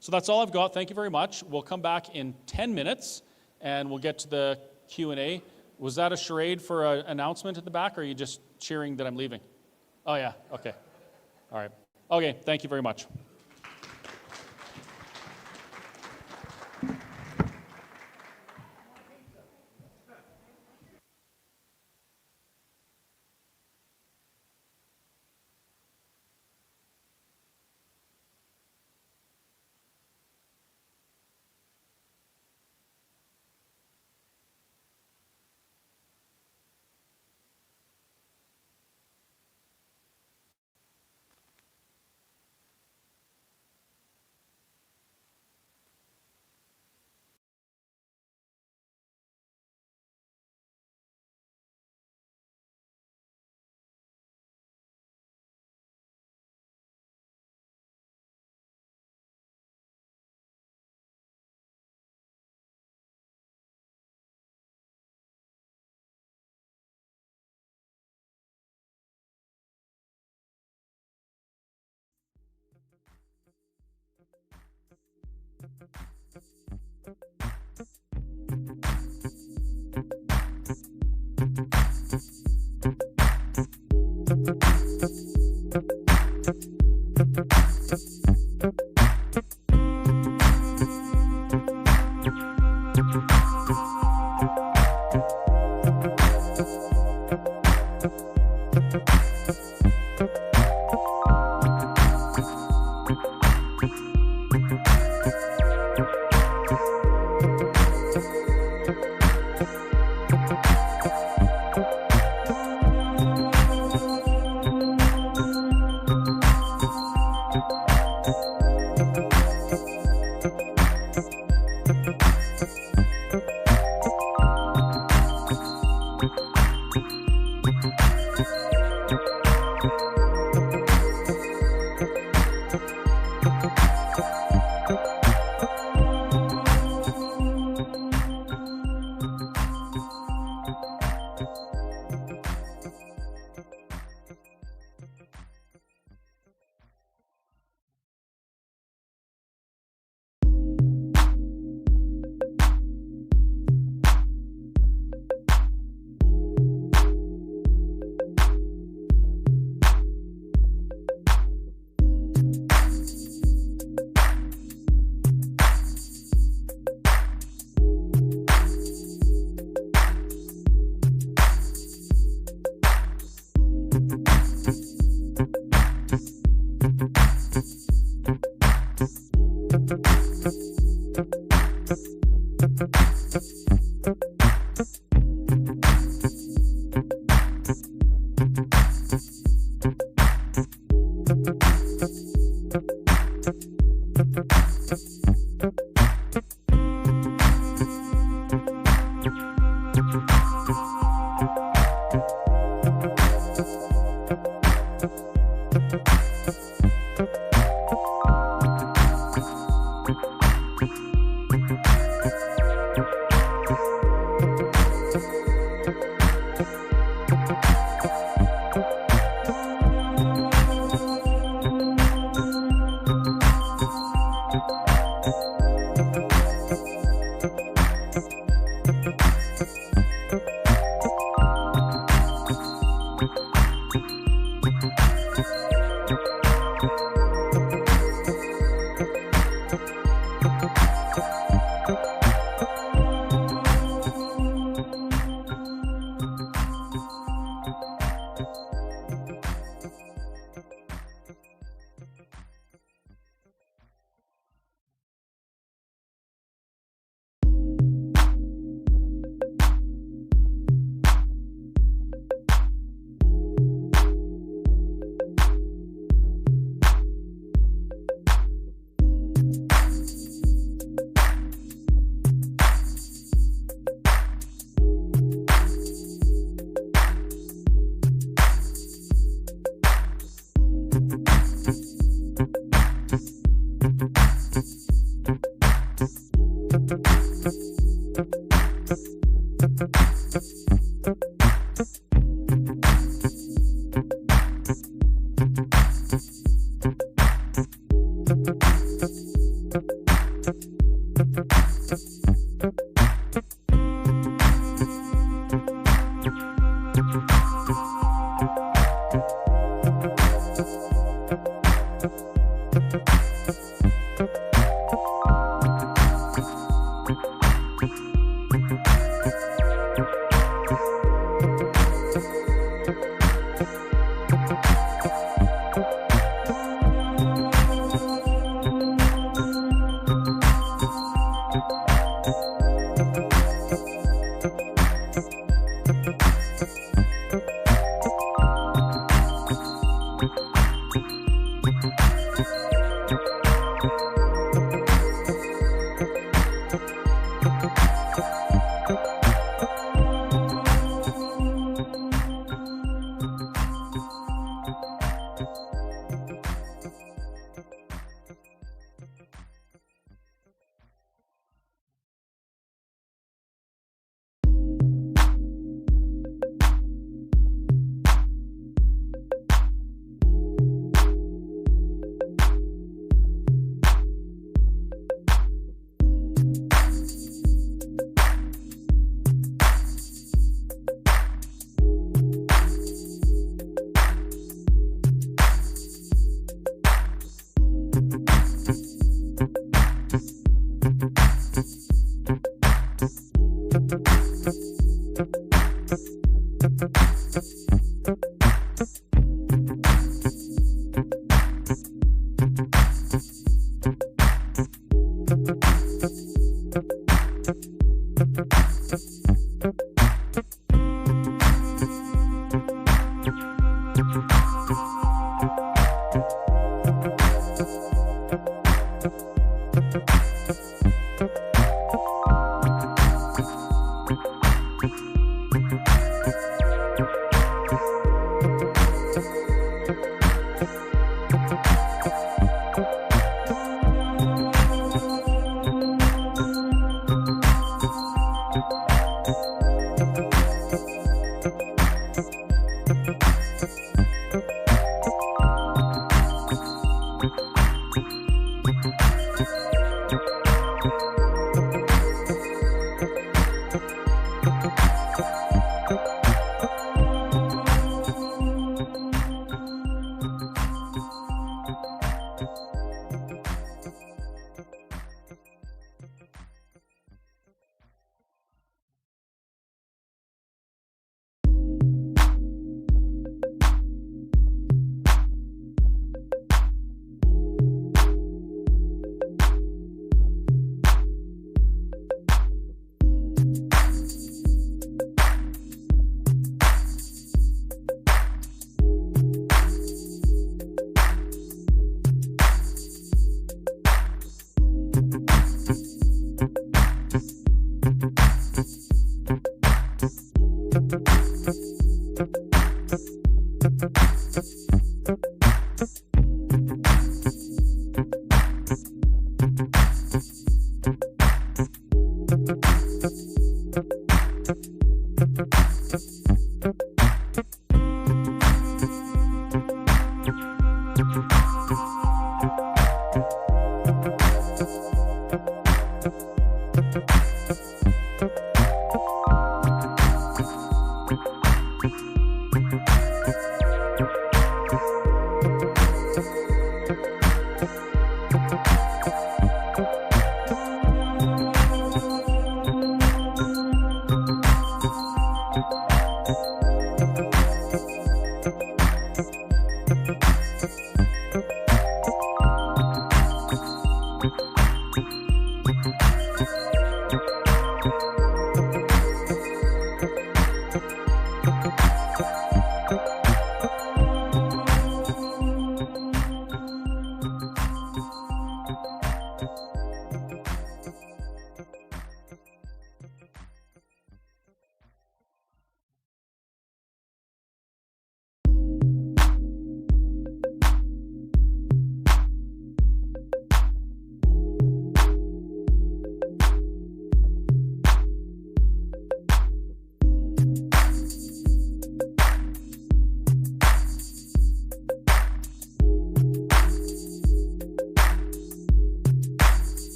So that's all I've got. Thank you very much. We'll come back in 10 minutes, and we'll get to the Q&A. Was that a charade for an announcement at the back, or are you just cheering that I'm leaving? Oh, yeah. Okay. All right. Okay. Thank you very much.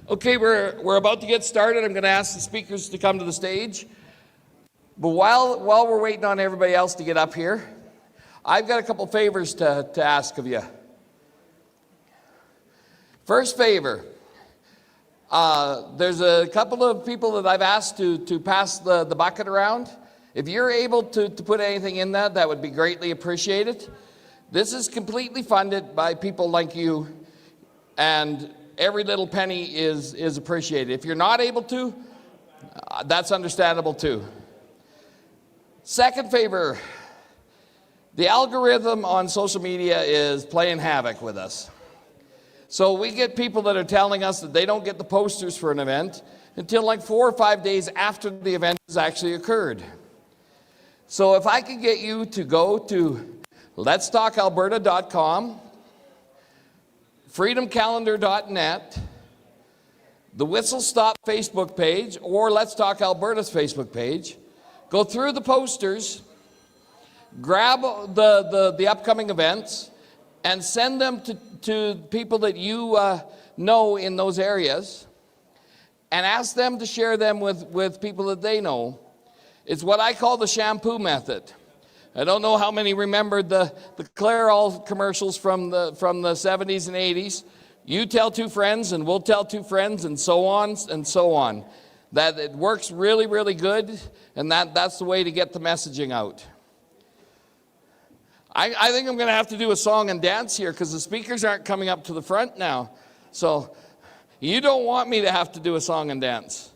Okay, we're about to get started. I'm going to ask the speakers to come to the stage. But while we're waiting on everybody else to get up here, I've got a couple favors to ask of you. First favor, there's a couple of people that I've asked to pass the bucket around. If you're able to put anything in that would be greatly appreciated. This is completely funded by people like you, and every little penny is appreciated. If you're not able to, that's understandable too. Second favor, the algorithm on social media is playing havoc with us. So we get people that are telling us that they don't get the posters for an event until like 4 or 5 days after the event has actually occurred. So if I could get you to go to letstalkalberta.com, freedomcalendar.net, the Whistle Stop Facebook page, or Let's Talk Alberta's Facebook page, go through the posters, grab the upcoming events, and send them to people that you know in those areas, and ask them to share them with people that they know. It's what I call the shampoo method. I don't know how many remembered the Clairol commercials from the 70s and 80s. You tell 2 friends and we'll tell 2 friends, and so on and so on. That it works really, really good, and that's the way to get the messaging out. I think I'm going to have to do a song and dance here because the speakers aren't coming up to the front now. So you don't want me to have to do a song and dance.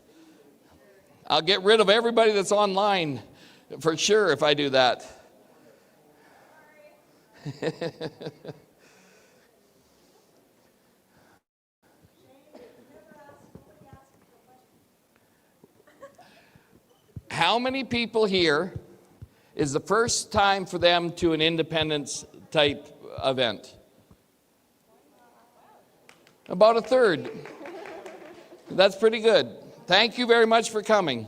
I'll get rid of everybody that's online for sure if I do that. How many people here is the first time for them to an independence type event? About a third. That's pretty good. Thank you very much for coming.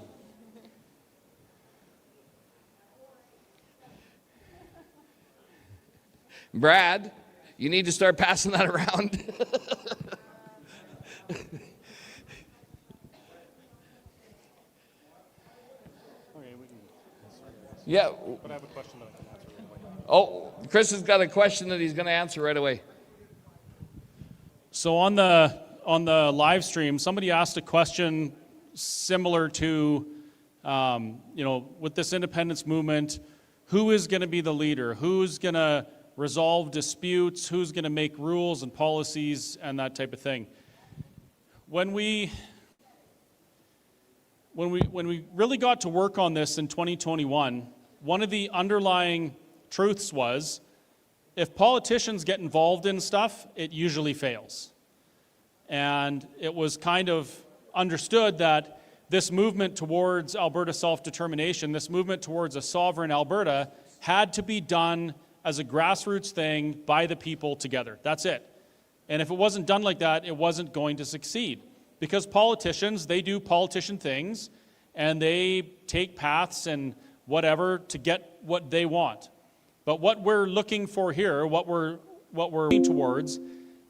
Brad, you need to start passing that around. Yeah.
But I have a question that I can answer right away.
Oh, Chris has got a question that he's going to answer right away.
So on the live stream, somebody asked a question similar to, with this independence movement, who is going to be the leader? Who's going to resolve disputes? Who's going to make rules and policies and that type of thing? When we really got to work on this in 2021, one of the underlying truths was, if politicians get involved in stuff, it usually fails. And it was kind of understood that this movement towards Alberta self-determination, this movement towards a sovereign Alberta, had to be done as a grassroots thing by the people together. That's it. And if it wasn't done like that, it wasn't going to succeed. Because politicians, they do politician things, and they take paths and whatever to get what they want. But what we're looking for here, what we're working towards,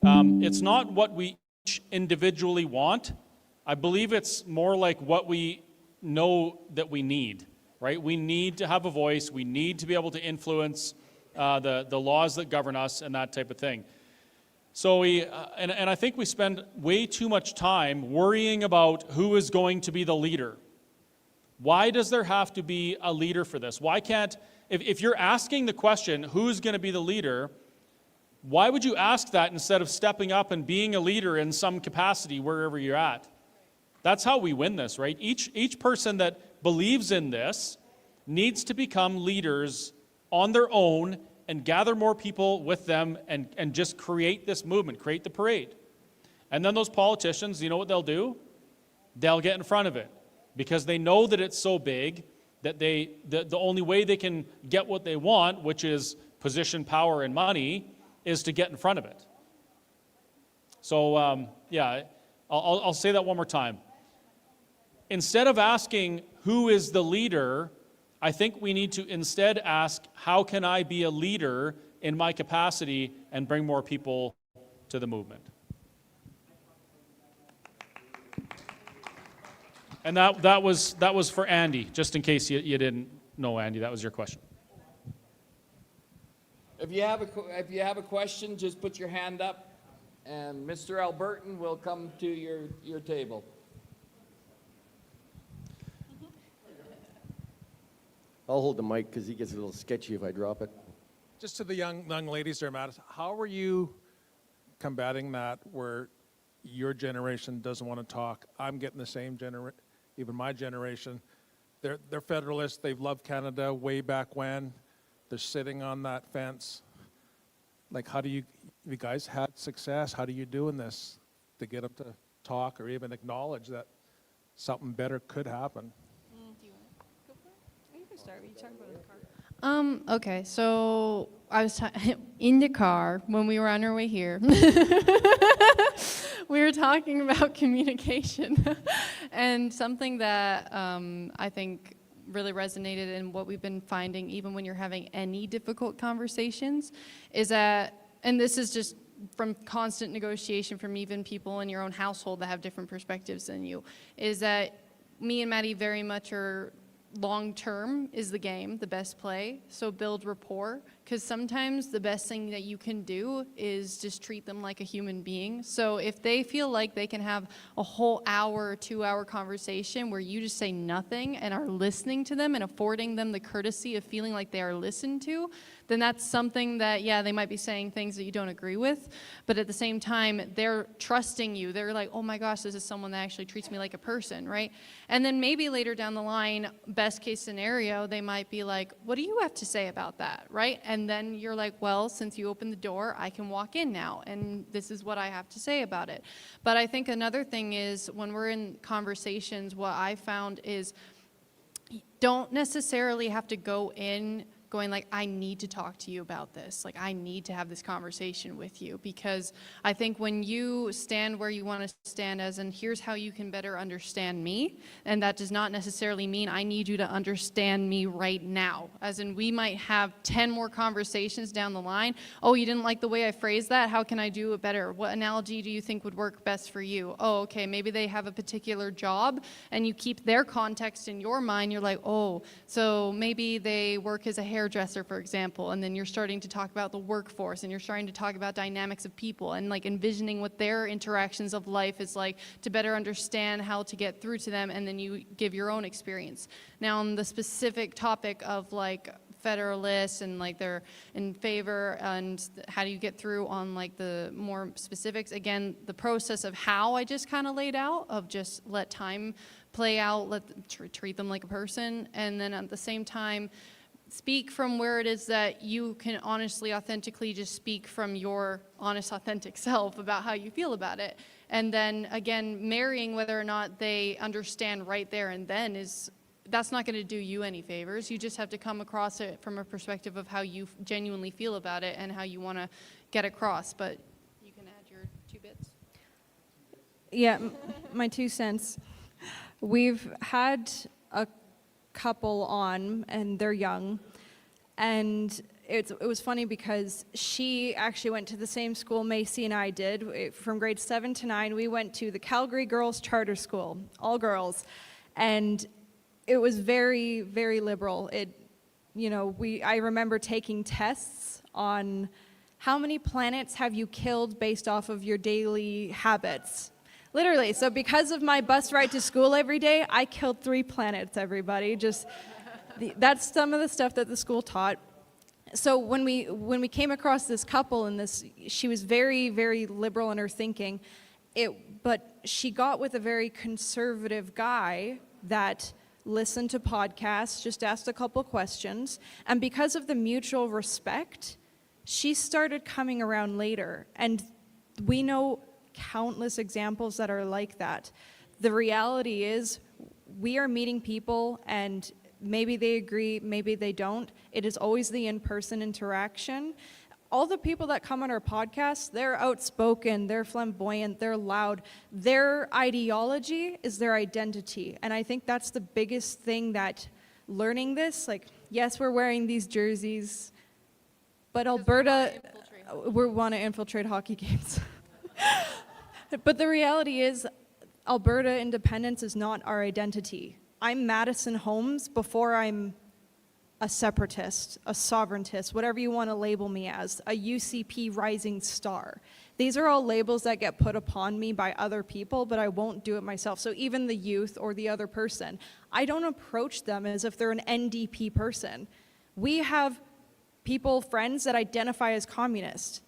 it's not what we each individually want. I believe it's more like what we know that we need, right? We need to have a voice. We need to be able to influence the laws that govern us and that type of thing. So and I think we spend way too much time worrying about who is going to be the leader. Why does there have to be a leader for this? Why can't, if you're asking the question, who's going to be the leader, Why would you ask that instead of stepping up and being a leader in some capacity wherever you're at? That's how we win this, right? Each person that believes in this needs to become leaders on their own and gather more people with them and just create this movement, create the parade. And then those politicians, you know what they'll do? They'll get in front of it because they know that it's so big that the only way they can get what they want, which is position, power, and money, is to get in front of it. So, yeah, I'll say that one more time. Instead of asking who is the leader, I think we need to instead ask, how can I be a leader in my capacity and bring more people to the movement? And that was for Andy, just in case you didn't know, Andy, that was your question.
If you have a question, just put your hand up, and Mr. Albertan will come to your table.
I'll hold the mic because he gets a little sketchy if I drop it.
Just to the young ladies there, Matt, how are you combating that where your generation doesn't want to talk? I'm getting the same even my generation. They're Federalists. They've loved Canada way back when. They're sitting on that fence. Like, how do you guys had success? How do you do in this to get them to talk or even acknowledge that something better could happen?
Do you want to go for it? You can start. You talk about the car.
Okay, so I was in the car when we were on our way here. We were talking about communication and something that I think really resonated in what we've been finding even when you're having any difficult conversations is that, and this is just from constant negotiation from even people in your own household that have different perspectives than you, is that me and Maddie very much are long-term is the game, the best play, so build rapport, because sometimes the best thing that you can do is just treat them like a human being. So if they feel like they can have a whole hour or 2-hour conversation where you just say nothing and are listening to them and affording them the courtesy of feeling like they are listened to, then that's something that, yeah, they might be saying things that you don't agree with, but at the same time, they're trusting you. They're like, oh my gosh, this is someone that actually treats me like a person, right? And then maybe later down the line, best case scenario, they might be like, what do you have to say about that, right? And then you're like, well, since you opened the door, I can walk in now, and this is what I have to say about it. But I think another thing is when we're in conversations, what I found is you don't necessarily have to go in going like, I need to talk to you about this. Like, I need to have this conversation with you, because I think when you stand where you want to stand as in, here's how you can better understand me, and that does not necessarily mean I need you to understand me right now. As in, we might have 10 more conversations down the line. Oh, you didn't like the way I phrased that? How can I do it better? What analogy do you think would work best for you? Oh, okay, maybe they have a particular job, and you keep their context in your mind. You're like, oh, so maybe they work as a hairdresser, for example, and then you're starting to talk about the workforce, and you're starting to talk about dynamics of people, and like envisioning what their interactions of life is like to better understand how to get through to them, and then you give your own experience. Now, on the specific topic of like Federalists and like they're in favor, and how do you get through on like the more specifics, again, the process of how I just kind of laid out, of just let time play out, treat them like a person, and then at the same time speak from where it is that you can honestly, authentically just speak from your honest, authentic self about how you feel about it. And then again, marrying whether or not they understand right there and then that's not going to do you any favors. You just have to come across it from a perspective of how you genuinely feel about it and how you want to get across. But you can add your 2 bits.
Yeah, my 2 cents. We've had a couple on, and they're young, and it was funny because she actually went to the same school Macy and I did. From grade 7 to 9, we went to the Calgary Girls Charter School, all girls, and it was very, very liberal. I remember taking tests on how many planets have you killed based off of your daily habits. Literally, so because of my bus ride to school every day, I killed 3 planets, everybody. That's some of the stuff that the school taught. So when we came across this couple and this, she was very, very liberal in her thinking, but she got with a very conservative guy that listened to podcasts, just asked a couple questions, and because of the mutual respect, she started coming around later. And we know countless examples that are like that. The reality is, we are meeting people, and maybe they agree, maybe they don't. It is always the in-person interaction. All the people that come on our podcast, they're outspoken, they're flamboyant, they're loud. Their ideology is their identity. And I think that's the biggest thing that learning this, like, yes, we're wearing these jerseys, but Alberta, we want to infiltrate hockey games. But the reality is, Alberta independence is not our identity. I'm Madison Holmes before I'm a separatist, a sovereigntist, whatever you want to label me as, a UCP rising star. These are all labels that get put upon me by other people, but I won't do it myself. So even the youth or the other person, I don't approach them as if they're an NDP person. We have people, friends that identify as communist.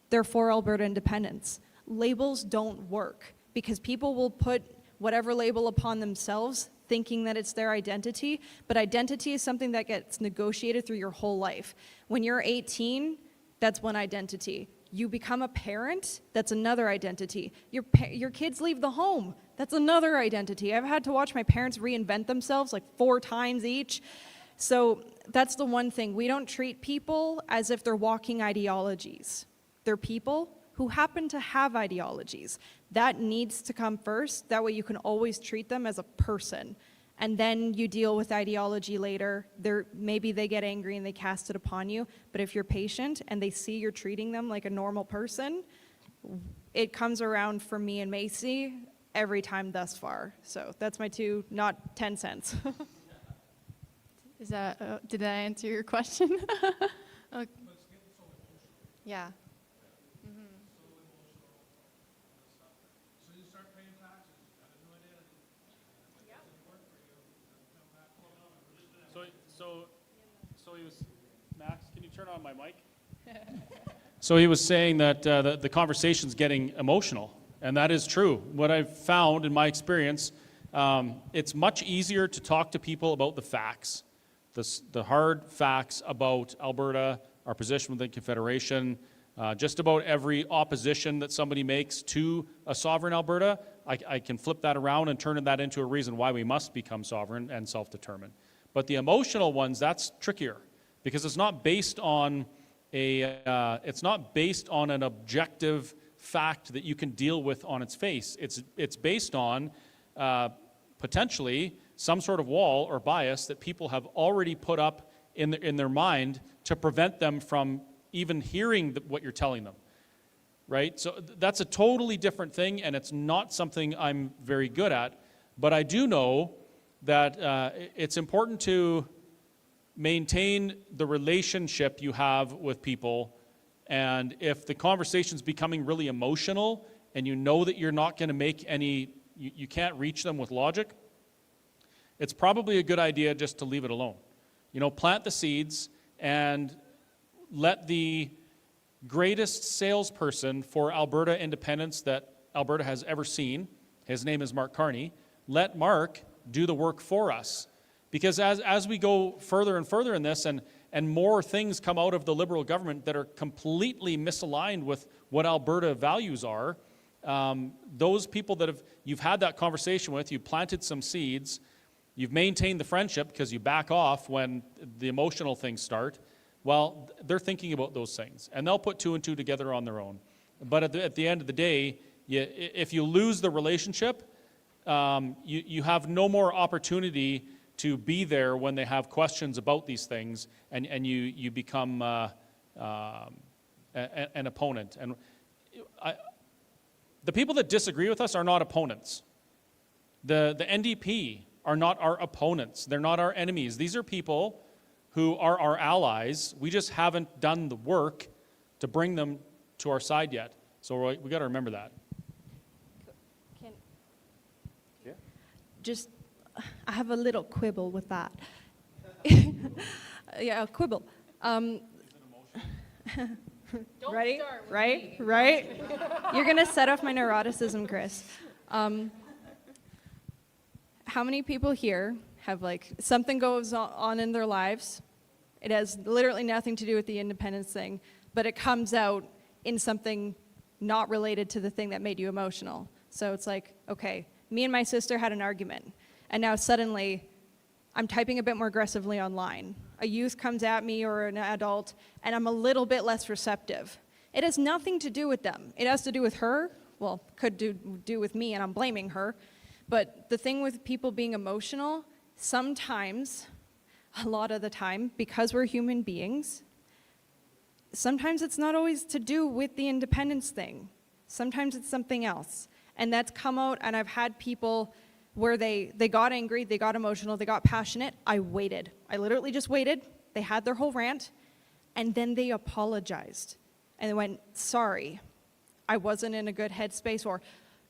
They're for Alberta independence. Labels don't work because people will put whatever label upon themselves thinking that it's their identity, but identity is something that gets negotiated through your whole life. When you're 18, that's one identity. You become a parent, that's another identity. Your kids leave the home, that's another identity. I've had to watch my parents reinvent themselves like 4 times each. So that's the one thing. We don't treat people as if they're walking ideologies. They're people who happen to have ideologies. That needs to come first. That way you can always treat them as a person. And then you deal with ideology later. Maybe they get angry and they cast it upon you. But if you're patient and they see you're treating them like a normal person, it comes around for me and Macy every time thus far. So that's my 2, not 10 cents.
Is that, did I answer your question? Okay. Yeah.
So he was, Max, can you turn on my mic? So he was saying that the conversation's getting emotional, and that is true. What I've found in my experience, it's much easier to talk to people about the facts, the hard facts about Alberta, our position within Confederation, just about every opposition that somebody makes to a sovereign Alberta. I can flip that around and turn that into a reason why we must become sovereign and self-determined. But the emotional ones, that's trickier because it's not based on an objective fact that you can deal with on its face. It's based on potentially some sort of wall or bias that people have already put up in their mind to prevent them from even hearing what you're telling them, right? So that's a totally different thing, and it's not something I'm very good at. But I do know that it's important to maintain the relationship you have with people, and if the conversation's becoming really emotional and you know that you're not going to make you can't reach them with logic, it's probably a good idea just to leave it alone. Plant the seeds and let the greatest salesperson for Alberta independence that Alberta has ever seen, his name is Mark Carney, let Mark do the work for us. Because as we go further and further in this and more things come out of the Liberal government that are completely misaligned with what Alberta values are, those people that you've had that conversation with, you planted some seeds, you've maintained the friendship because you back off when the emotional things start, well, they're thinking about those things. And they'll put 2 and 2 together on their own. But at the end of the day, if you lose the relationship, you have no more opportunity to be there when they have questions about these things, and you become an opponent. And the people that disagree with us are not opponents. The NDP are not our opponents. They're not our enemies. These are people who are our allies. We just haven't done the work to bring them to our side yet. So we got to remember that.
I have a little quibble with that. Yeah, a quibble. Ready? Right? You're going to set off my neuroticism, Chris. How many people here have, like, something goes on in their lives? It has literally nothing to do with the independence thing, but it comes out in something not related to the thing that made you emotional. So it's like, okay, me and my sister had an argument, and now suddenly I'm typing a bit more aggressively online. A youth comes at me or an adult, and I'm a little bit less receptive. It has nothing to do with them. It has to do with her. Well, could do with me, and I'm blaming her. But the thing with people being emotional, sometimes, a lot of the time, because we're human beings, sometimes it's not always to do with the independence thing. Sometimes it's something else. And that's come out, and I've had people where they got angry, they got emotional, they got passionate. I waited. I literally just waited. They had their whole rant, and then they apologized. And they went, sorry, I wasn't in a good headspace, or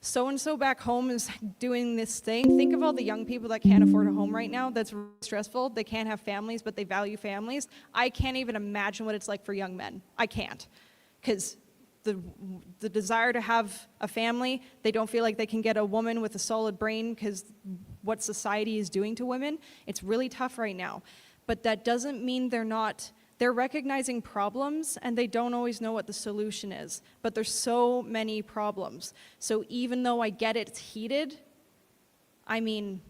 so-and-so back home is doing this thing. Think of all the young people that can't afford a home right now. That's really stressful. They can't have families, but they value families. I can't even imagine what it's like for young men. I can't. Because the desire to have a family, they don't feel like they can get a woman with a solid brain because what society is doing to women, it's really tough right now. But that doesn't mean they're recognizing problems and they don't always know what the solution is. But there's so many problems. So even though I get it's heated, I mean,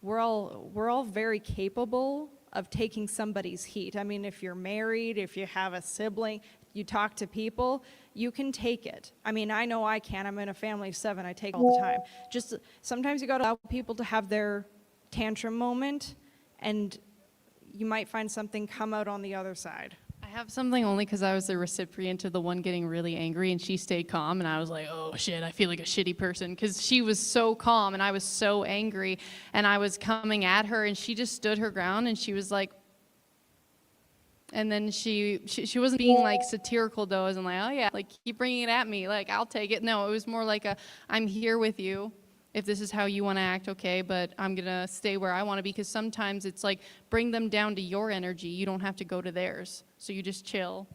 we're all very capable of taking somebody's heat. I mean, if you're married, if you have a sibling, you talk to people, you can take it. I mean, I know I can. I'm in a family of 7. I take it all the time. Just sometimes you got to allow people to have their tantrum moment, and you might find something come out on the other side.
I have something only because I was the recipient of the one getting really angry, and she stayed calm, and I was like, oh shit, I feel like a shitty person, because she was so calm and I was so angry, and I was coming at her, and she just stood her ground, and she was like, and then she wasn't being like satirical though, as in like, oh yeah, like keep bringing it at me, like I'll take it. No, it was more like I'm here with you. If this is how you want to act, okay, but I'm going to stay where I want to be, because sometimes it's like bring them down to your energy. You don't have to go to theirs. So you just chill.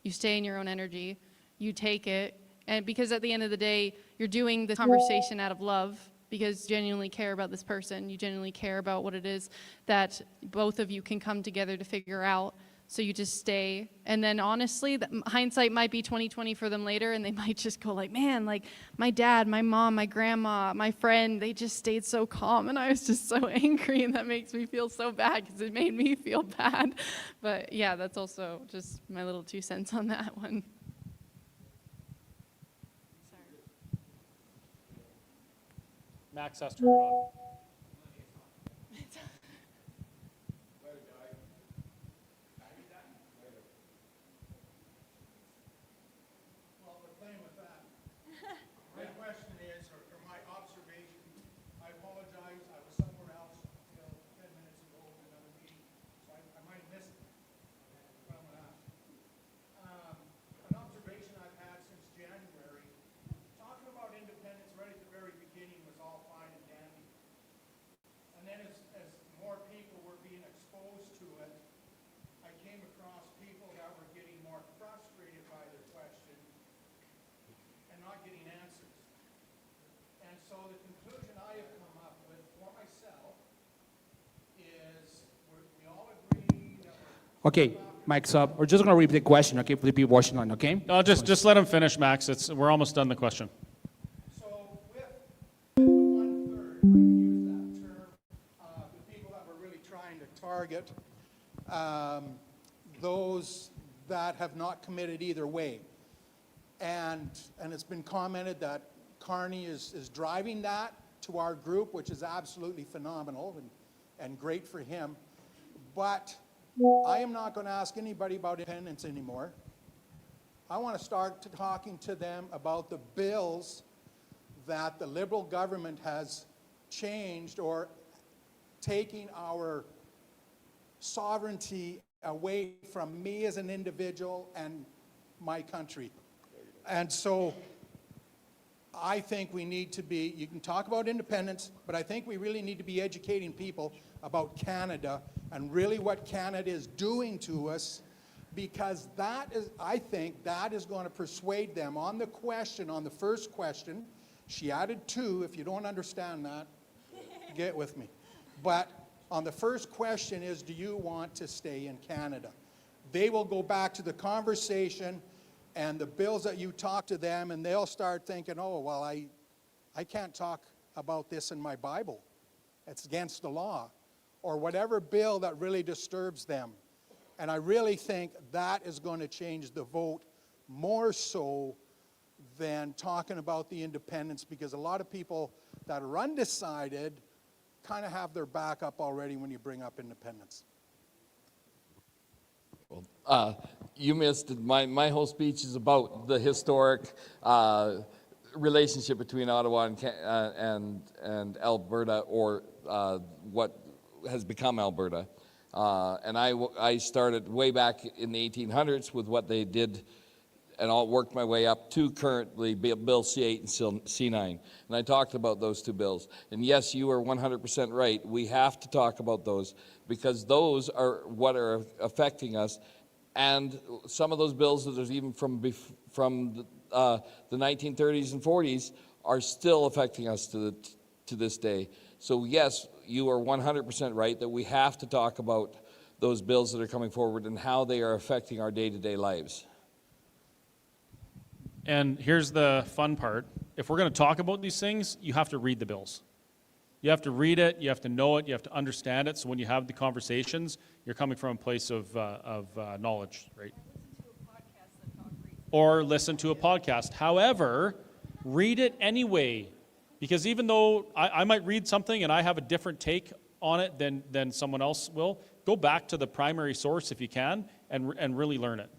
You stay in your own energy. You take it. And because at the end of the day, you're doing the conversation out of love, because you genuinely care about this person. You genuinely care about what it is that both of you can come together to figure out. So you just stay, and then honestly, hindsight might be 20/20 for them later, and they might just go like, man, like my dad, my mom, my grandma, my friend, they just stayed so calm, and I was just so angry, and that makes me feel so bad because it made me feel bad. But yeah, that's also just my little 2 cents on that one. Sorry.
Max has turned on.
Okay, mic's up. We're just going to repeat the question, okay, for the people watching on, okay?
No, just let him finish, Max. We're almost done the question.
So with the 1/3, when you use that term, the people that we're really trying to target, those that have not committed either way. And it's been commented that Carney is driving that to our group, which is absolutely phenomenal and great for him. But I am not going to ask anybody about independence anymore. I want to start talking to them about the bills that the Liberal government has changed, or taking our sovereignty away from me as an individual and my country. And so I think we need to be, you can talk about independence, but I think we really need to be educating people about Canada and really what Canada is doing to us because that is, I think that is going to persuade them on the question, on the first question. She added 2. If you don't understand that, get with me. But on the first question is, do you want to stay in Canada? They will go back to the conversation and the bills that you talk to them, and they'll start thinking, oh, well, I can't talk about this in my Bible. It's against the law. Or whatever bill that really disturbs them. And I really think that is going to change the vote more so than talking about the independence, because a lot of people that are undecided kind of have their back up already when you bring up independence.
You missed it. My whole speech is about the historic relationship between Ottawa and Alberta, or what has become Alberta. And I started way back in the 1800s with what they did, and I'll work my way up to currently Bill C-8 and C-9. And I talked about those 2 bills. And yes, you are 100% right. We have to talk about those because those are what are affecting us. And some of those bills that there's even from the 1930s and 40s are still affecting us to this day. So yes, you are 100% right that we have to talk about those bills that are coming forward and how they are affecting our day-to-day lives.
And here's the fun part. If we're going to talk about these things, you have to read the bills. You have to read it, you have to know it, you have to understand it, so when you have the conversations, you're coming from a place of knowledge, right? Or listen to a podcast. However, read it anyway, because even though I might read something and I have a different take on it than someone else will, go back to the primary source if you can and really learn it.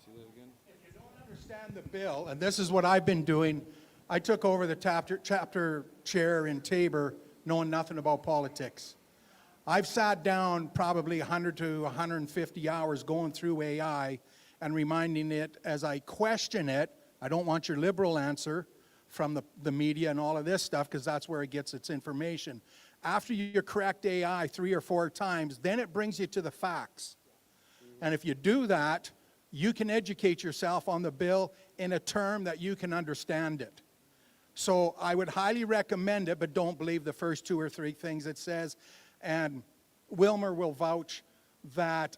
If you don't understand the bill, and this is what I've been doing, I took over the chapter chair in Tabor knowing nothing about politics. I've sat down probably 100 to 150 hours going through AI and reminding it as I question it. I don't want your liberal answer from the media and all of this stuff, because that's where it gets its information. After you correct AI 3 or 4 times, then it brings you to the facts. And if you do that, you can educate yourself on the bill in a term that you can understand it. So I would highly recommend it, but don't believe the first 2 or 3 things it says. And Wilmer will vouch that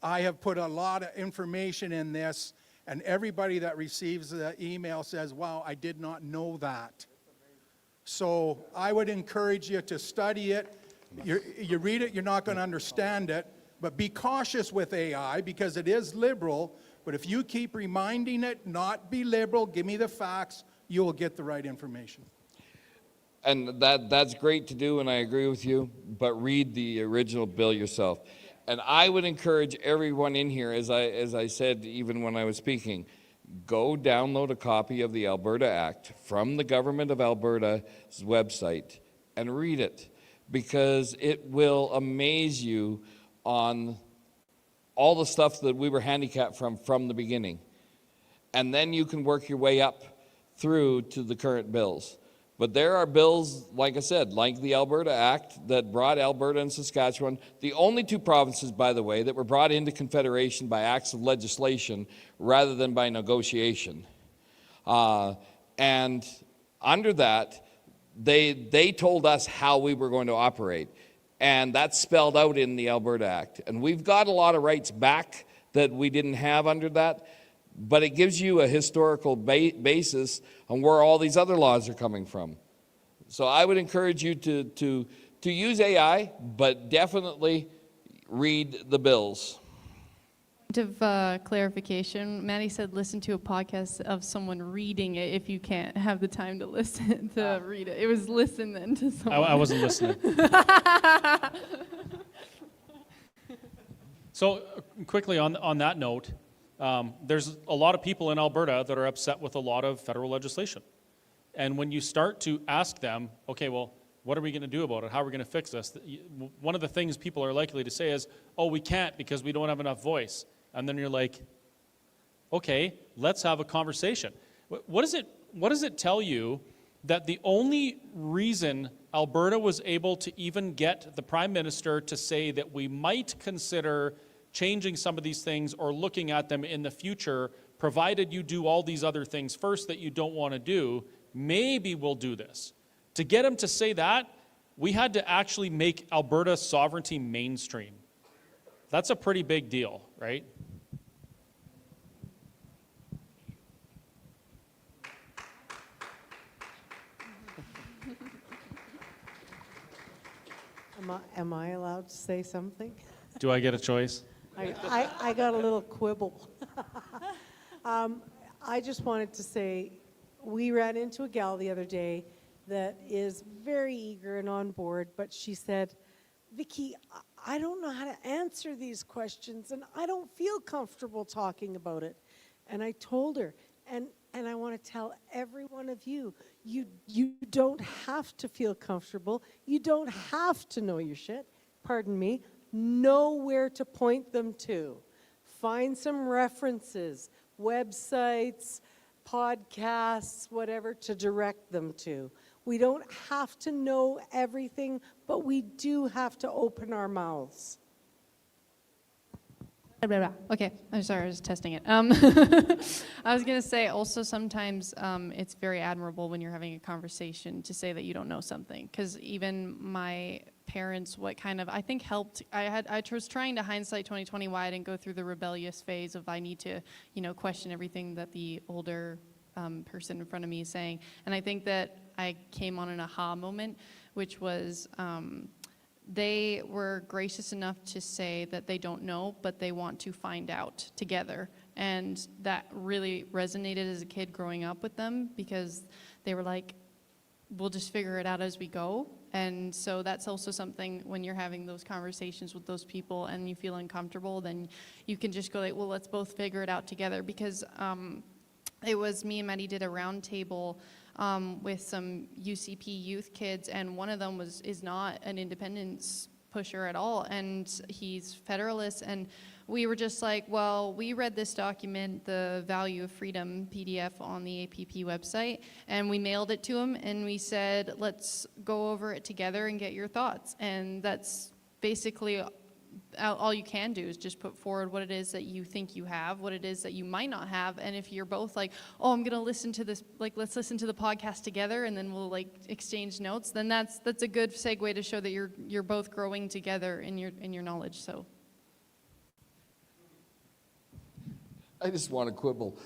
I have put a lot of information in this, and everybody that receives the email says, wow, I did not know that. So I would encourage you to study it. You read it, you're not going to understand it, but be cautious with AI because it is liberal. But if you keep reminding it, not be liberal, give me the facts, you will get the right information.
And that's great to do, and I agree with you, but read the original bill yourself. And I would encourage everyone in here, as I said even when I was speaking, go download a copy of the Alberta Act from the Government of Alberta's website and read it, because it will amaze you on all the stuff that we were handicapped from the beginning. And then you can work your way up through to the current bills. But there are bills, like I said, like the Alberta Act that brought Alberta and Saskatchewan, the only 2 provinces, by the way, that were brought into Confederation by acts of legislation rather than by negotiation. And under that, they told us how we were going to operate. And that's spelled out in the Alberta Act. And we've got a lot of rights back that we didn't have under that. But it gives you a historical basis on where all these other laws are coming from. So I would encourage you to use AI, but definitely read the bills.
Point of clarification, Maddie said listen to a podcast of someone reading it if you can't have the time to listen to read it. It was listen then to someone.
I wasn't listening. So quickly on that note, there's a lot of people in Alberta that are upset with a lot of federal legislation. And when you start to ask them, okay, well, what are we going to do about it? How are we going to fix this? One of the things people are likely to say is, oh, we can't because we don't have enough voice. And then you're like, okay, let's have a conversation. What does it tell you that the only reason Alberta was able to even get the Prime Minister to say that we might consider changing some of these things or looking at them in the future, provided you do all these other things first that you don't want to do, maybe we'll do this. To get him to say that, we had to actually make Alberta sovereignty mainstream. That's a pretty big deal, right?
Am I allowed to say something?
Do I get a choice?
I got a little quibble. I just wanted to say, we ran into a gal the other day that is very eager and on board, but she said, Vicky, I don't know how to answer these questions, and I don't feel comfortable talking about it. And I told her, and I want to tell every one of you, you don't have to feel comfortable. You don't have to know your shit. Pardon me. Know where to point them to. Find some references, websites, podcasts, whatever, to direct them to. We don't have to know everything, but we do have to open our mouths.
Okay, I'm sorry, I was testing it. I was going to say also sometimes it's very admirable when you're having a conversation to say that you don't know something, because even my parents, what kind of, I think helped, I was trying to hindsight 2020 why I didn't go through the rebellious phase of I need to, question everything that the older person in front of me is saying. And I think that I came on an aha moment, which was they were gracious enough to say that they don't know, but they want to find out together. And that really resonated as a kid growing up with them, because they were like, we'll just figure it out as we go. And so that's also something when you're having those conversations with those people and you feel uncomfortable, then you can just go like, well, let's both figure it out together. Because it was me and Maddie did a round table with some UCP youth kids, and one of them is not an independence pusher at all, and he's Federalist, and we were just like, well, we read this document, the Value of Freedom PDF on the APP website, and we mailed it to him, and we said, let's go over it together and get your thoughts. And that's basically all you can do, is just put forward what it is that you think you have, what it is that you might not have. And if you're both like, oh, I'm gonna listen to this, like, let's listen to the podcast together and then we'll like exchange notes, then that's a good segue to show that you're both growing together in your knowledge. So
I just want to quibble.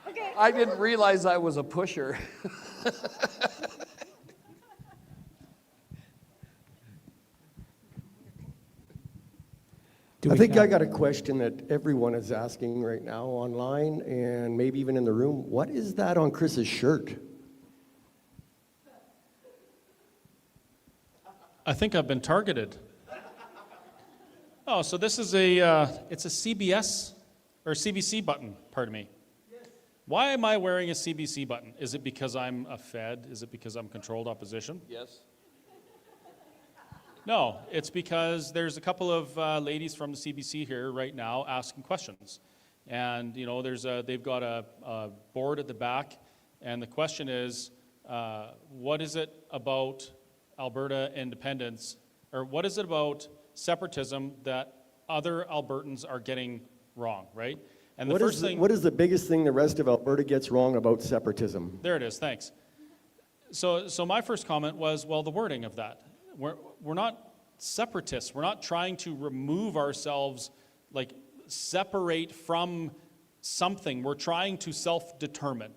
Okay. I didn't realize I was a pusher.
I think I got a question that everyone is asking right now online and maybe even in the room. What is that on Chris's shirt?
I think I've been targeted. Oh, so this is it's a CBS or CBC button, pardon me. Yes. Why am I wearing a CBC button? Is it because I'm a Fed? Is it because I'm controlled opposition?
Yes.
No, it's because there's a couple of ladies from the CBC here right now asking questions. And, they've got a board at the back, and the question is, what is it about Alberta independence, or what is it about separatism that other Albertans are getting wrong, right? And
what is the biggest thing the rest of Alberta gets wrong about separatism?
There it is, thanks. So my first comment was, well, the wording of that. We're not separatists. We're not trying to remove ourselves, like separate from something. We're trying to self-determine,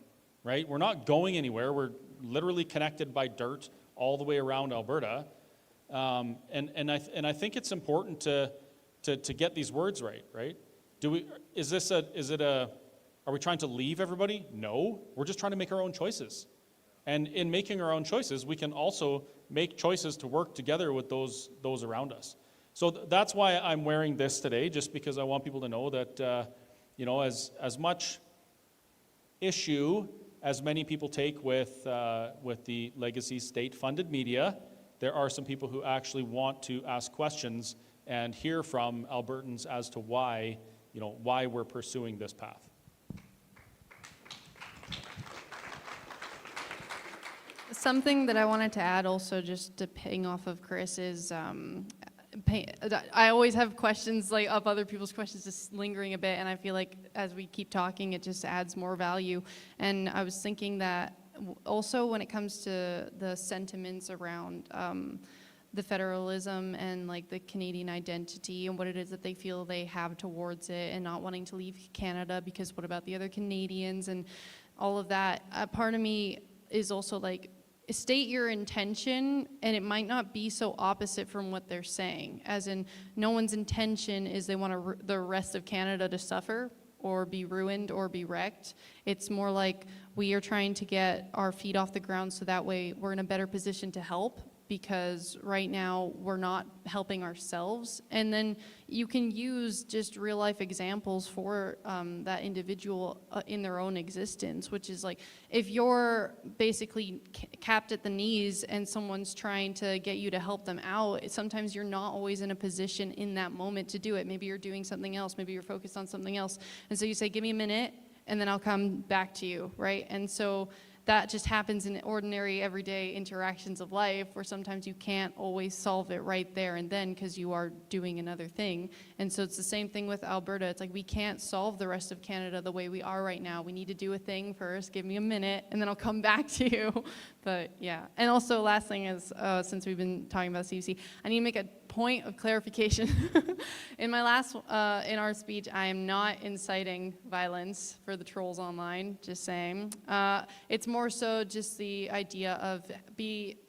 right? We're not going anywhere. We're literally connected by dirt all the way around Alberta. And I think it's important to get these words right? Are we trying to leave everybody? No, we're just trying to make our own choices. And in making our own choices, we can also make choices to work together with those around us. So that's why I'm wearing this today, just because I want people to know that, as much issue as many people take with the legacy state-funded media, there are some people who actually want to ask questions and hear from Albertans as to why we're pursuing this path.
something that I wanted to add also, just to ping off of Chris, is I always have questions like of other people's questions just lingering a bit, and I feel like as we keep talking, it just adds more value. And I was thinking that also when it comes to the sentiments around the federalism and like the Canadian identity and what it is that they feel they have towards it, and not wanting to leave Canada because what about the other Canadians and all of that. Part of me is also like, state your intention, and it might not be so opposite from what they're saying. As in, no one's intention is they want the rest of Canada to suffer or be ruined or be wrecked. It's more like we are trying to get our feet off the ground so that way we're in a better position to help, because right now we're not helping ourselves. And then you can use just real life examples for that individual in their own existence, which is like, if you're basically capped at the knees and someone's trying to get you to help them out, sometimes you're not always in a position in that moment to do it. Maybe you're doing something else, maybe you're focused on something else. And so you say, give me a minute and then I'll come back to you, right? And so that just happens in ordinary, everyday interactions of life, where sometimes you can't always solve it right there and then because you are doing another thing. And so it's the same thing with Alberta. It's like, we can't solve the rest of Canada the way we are right now. We need to do a thing first. Give me a minute, and then I'll come back to you. But yeah. And also, last thing is, since we've been talking about CBC, I need to make a point of clarification. In my last, in our speech, I am not inciting violence for the trolls online, just saying. It's more so just the idea of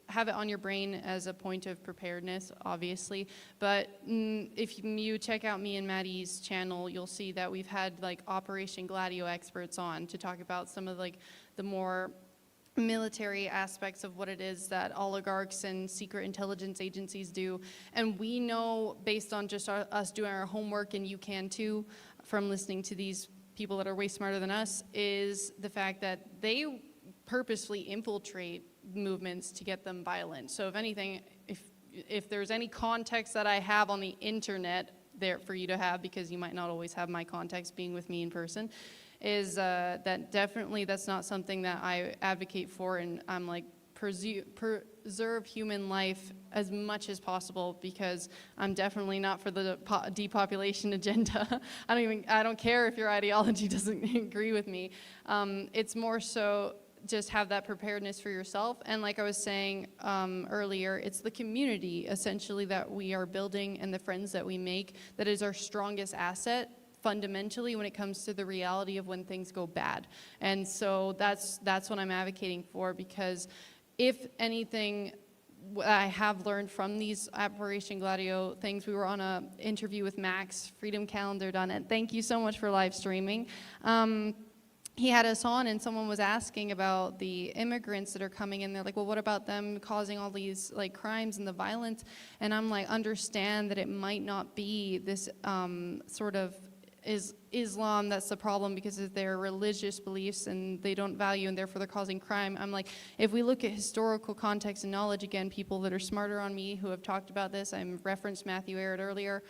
have it on your brain as a point of preparedness, obviously. But if you check out me and Maddie's channel, you'll see that we've had like Operation Gladio experts on to talk about some of like the more military aspects of what it is that oligarchs and secret intelligence agencies do. And we know, based on just us doing our homework, and you can too, from listening to these people that are way smarter than us, is the fact that they purposefully infiltrate movements to get them violent. So if anything, if there's any context that I have on the internet there for you to have, because you might not always have my context being with me in person, is that definitely that's not something that I advocate for. And I'm like, preserve human life as much as possible, because I'm definitely not for the depopulation agenda. I don't care if your ideology doesn't agree with me. It's more so just have that preparedness for yourself. And like I was saying earlier, it's the community essentially that we are building, and the friends that we make, that is our strongest asset fundamentally when it comes to the reality of when things go bad. And so that's what I'm advocating for, because if anything I have learned from these Operation Gladio things, we were on an interview with Max, Freedom Calendar done it. Thank you so much for live streaming. He had us on, and someone was asking about the immigrants that are coming in. They're like, well, what about them causing all these like crimes and the violence? And I'm like, understand that it might not be this sort of is Islam that's the problem because of their religious beliefs and they don't value, and therefore they're causing crime. I'm like, if we look at historical context and knowledge, again, people that are smarter on me who have talked about this, I referenced Matthew Aird earlier,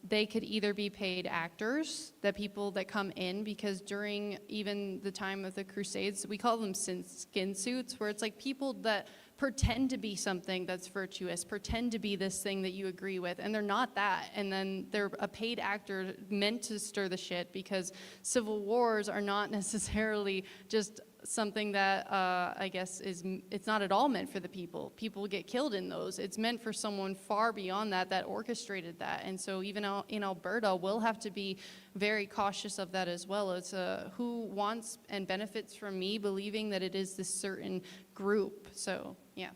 they could either be paid actors, that people that come in, because during even the time of the Crusades, we call them skin suits, where it's like people that pretend to be something that's virtuous, pretend to be this thing that you agree with, and they're not that. And then they're a paid actor meant to stir the shit, because civil wars are not necessarily just something that I guess it's not at all meant for the people. People get killed in those. It's meant for someone far beyond that orchestrated that. And so even in Alberta, we'll have to be very cautious of that as well. It's who wants and benefits from me believing that it is this certain group. So, yeah.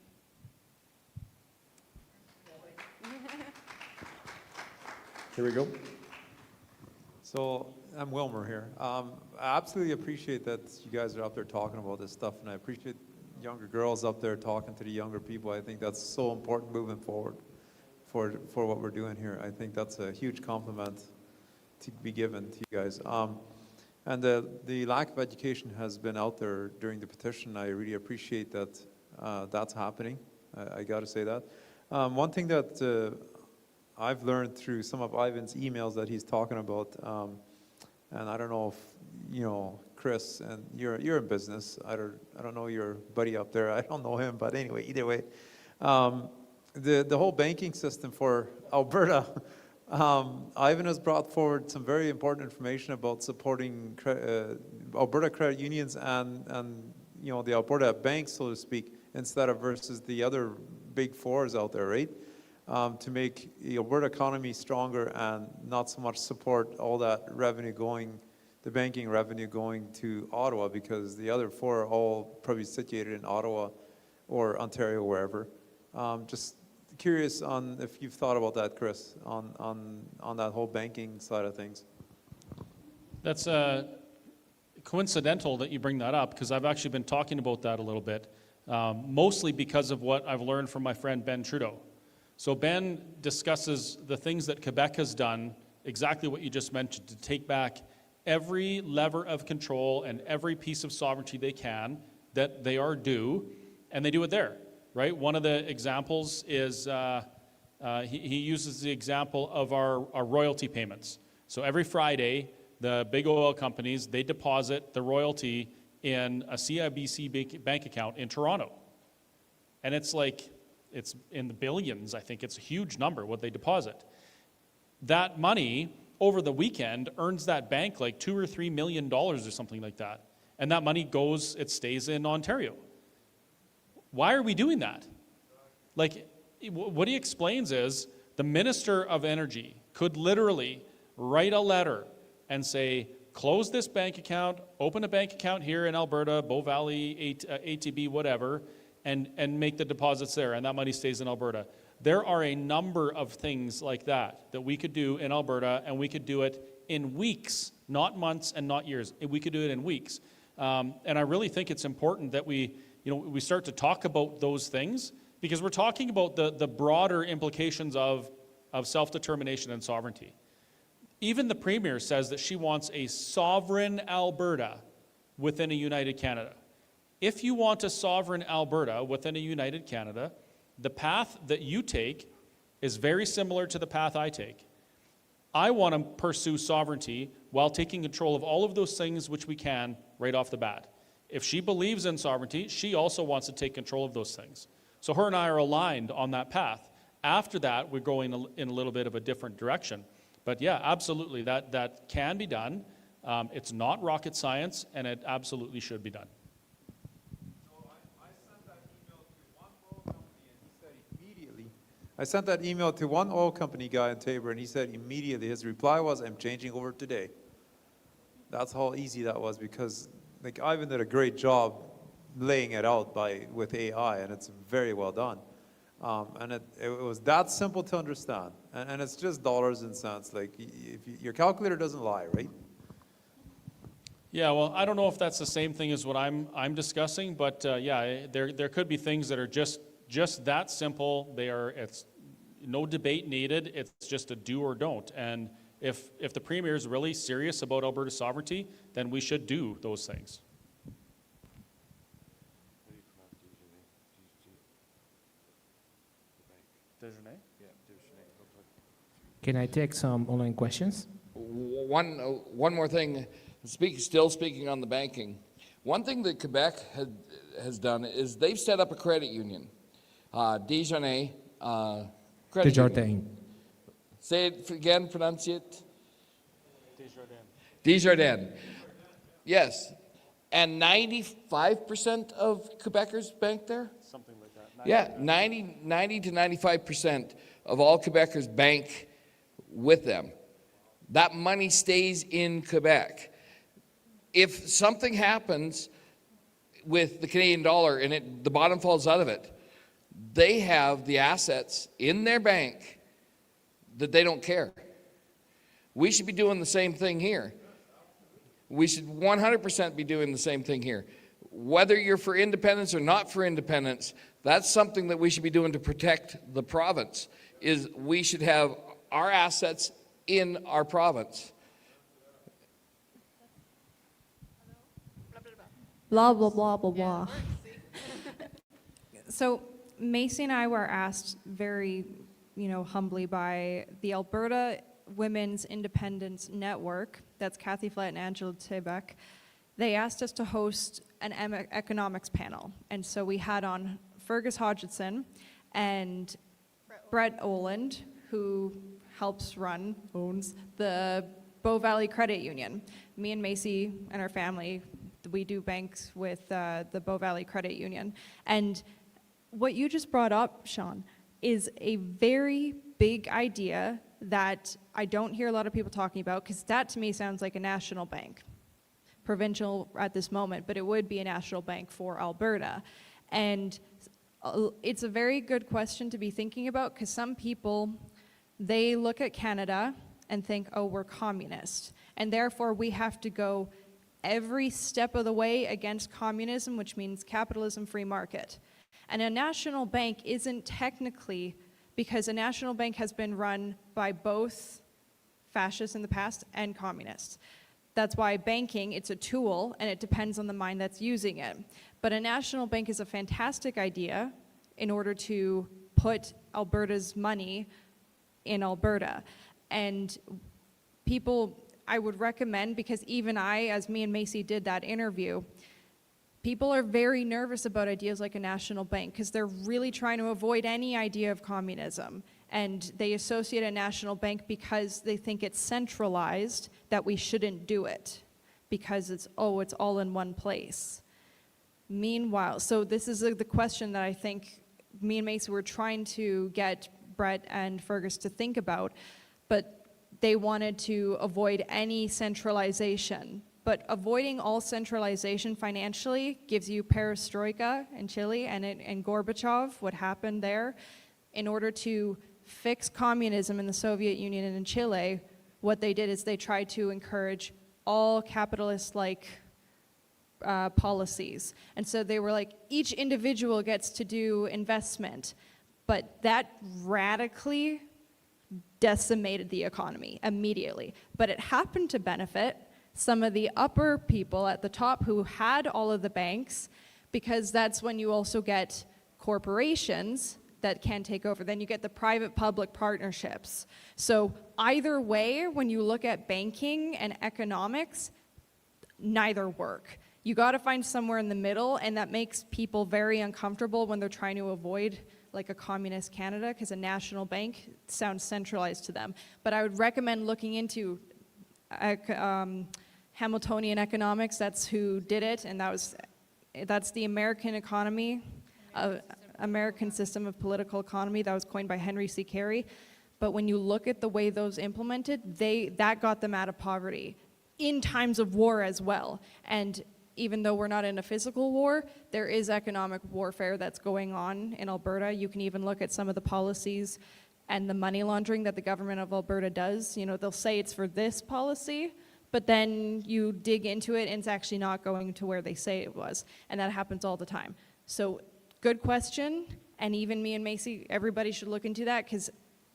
Here we go.
So I'm Wilmer here. I absolutely appreciate that you guys are up there talking about this stuff, and I appreciate younger girls up there talking to the younger people. I think that's so important moving forward for what we're doing here. I think that's a huge compliment to be given to you guys. And the lack of education has been out there during the petition. I really appreciate that that's happening. I got to say that. One thing that I've learned through some of Ivan's emails that he's talking about, and I don't know if, you know, Chris, and you're in business. I don't know your buddy up there. I don't know him, but anyway, either way. the whole banking system for Alberta, Ivan has brought forward some very important information about supporting Alberta credit unions and the Alberta banks, so to speak, instead of versus the other big fours out there, right? To make the Alberta economy stronger and not so much support all that revenue going, the banking revenue going to Ottawa, because the other four are all probably situated in Ottawa or Ontario, wherever. Just curious on if you've thought about that, Chris, on that whole banking side of things.
That's coincidental that you bring that up, because I've actually been talking about that a little bit, mostly because of what I've learned from my friend Ben Trudeau. So Ben discusses the things that Quebec has done, exactly what you just mentioned, to take back every lever of control and every piece of sovereignty they can that they are due, and they do it there, right? One of the examples is, he uses the example of our royalty payments. So every Friday, the big oil companies, they deposit the royalty in a CIBC bank account in Toronto. And it's like, it's in the billions, I think. It's a huge number, what they deposit. That money, over the weekend, earns that bank like $2 or $3 million or something like that. And that money goes, it stays in Ontario. Why are we doing that? Like, what he explains is, the Minister of Energy could literally write a letter and say, close this bank account, open a bank account here in Alberta, Bow Valley, ATB, whatever, and make the deposits there, and that money stays in Alberta. There are a number of things like that that we could do in Alberta, and we could do it in weeks, not months and not years. We could do it in weeks. And I really think it's important that we start to talk about those things, because we're talking about the broader implications of self-determination and sovereignty. Even the Premier says that she wants a sovereign Alberta within a united Canada. If you want a sovereign Alberta within a united Canada, the path that you take is very similar to the path I take. I want to pursue sovereignty while taking control of all of those things which we can right off the bat. If she believes in sovereignty, she also wants to take control of those things. So her and I are aligned on that path. After that, we're going in a little bit of a different direction. But yeah, absolutely, that can be done. It's not rocket science, and it absolutely should be done.
I sent that email to one oil company guy in Tabor, and he said immediately, his reply was, I'm changing over today. That's how easy that was, because like Ivan did a great job laying it out with AI, and it's very well done. And it was that simple to understand. And it's just dollars and cents. Like, your calculator doesn't lie, right?
Yeah, well, I don't know if that's the same thing as what I'm discussing, but yeah, there could be things that are just that simple. It's no debate needed. It's just a do or don't. And if the Premier is really serious about Alberta sovereignty, then we should do those things.
Can I take some online questions?
One more thing, still speaking on the banking. One thing that Quebec has done is they've set up a credit union, Desjardins Credit
Desjardins.
Union. Say it again, pronounce it. Desjardins. Yes. And 95% of Quebecers bank there?
Something like that.
Yeah, 90 to 95% of all Quebecers bank with them. That money stays in Quebec. If something happens with the Canadian dollar and the bottom falls out of it, they have the assets in their bank that they don't care. We should be doing the same thing here. We should 100% be doing the same thing here. Whether you're for independence or not for independence, that's something that we should be doing to protect the province, is we should have our assets in our province.
Blah, blah, blah, blah, blah. So Macy and I were asked very, humbly by the Alberta Women's Independence Network, that's Kathy Flett and Angela Tebeck. They asked us to host an economics panel. And so we had on Fergus Hodgson, and Brett Oland, who owns the Bow Valley Credit Union. Me and Macy and our family, we do banks with the Bow Valley Credit Union. And what you just brought up, Sean, is a very big idea that I don't hear a lot of people talking about, because that to me sounds like a national bank. Provincial at this moment, but it would be a national bank for Alberta. And it's a very good question to be thinking about, because some people, they look at Canada and think, oh, we're communist, and therefore we have to go every step of the way against communism, which means capitalism, free market. And a national bank isn't technically, because a national bank has been run by both fascists in the past and communists. That's why banking, it's a tool, and it depends on the mind that's using it. But a national bank is a fantastic idea in order to put Alberta's money in Alberta. And people, I would recommend, because even I, as me and Macy did that interview, people are very nervous about ideas like a national bank, because they're really trying to avoid any idea of communism. And they associate a national bank because they think it's centralized, that we shouldn't do it, because it's all in one place. Meanwhile, so this is the question that I think me and Macy were trying to get Brett and Fergus to think about, but they wanted to avoid any centralization. But avoiding all centralization financially gives you perestroika in Chile and Gorbachev, what happened there. In order to fix communism in the Soviet Union and in Chile, what they did is they tried to encourage all capitalist-like policies. And so they were like, each individual gets to do investment. But that radically decimated the economy immediately. But it happened to benefit some of the upper people at the top who had all of the banks, because that's when you also get corporations that can take over. Then you get the private-public partnerships. So either way, when you look at banking and economics, neither work. You got to find somewhere in the middle, and that makes people very uncomfortable when they're trying to avoid like a communist Canada, because a national bank sounds centralized to them. But I would recommend looking into Hamiltonian economics. That's who did it, and that's the American economy, American system of political economy that was coined by Henry C. Carey. But when you look at the way those implemented, that got them out of poverty in times of war as well. And even though we're not in a physical war, there is economic warfare that's going on in Alberta. You can even look at some of the policies and the money laundering that the government of Alberta does. You know, they'll say it's for this policy, but then you dig into it and it's actually not going to where they say it was. And that happens all the time. So good question. And even me and Macy, everybody should look into that, because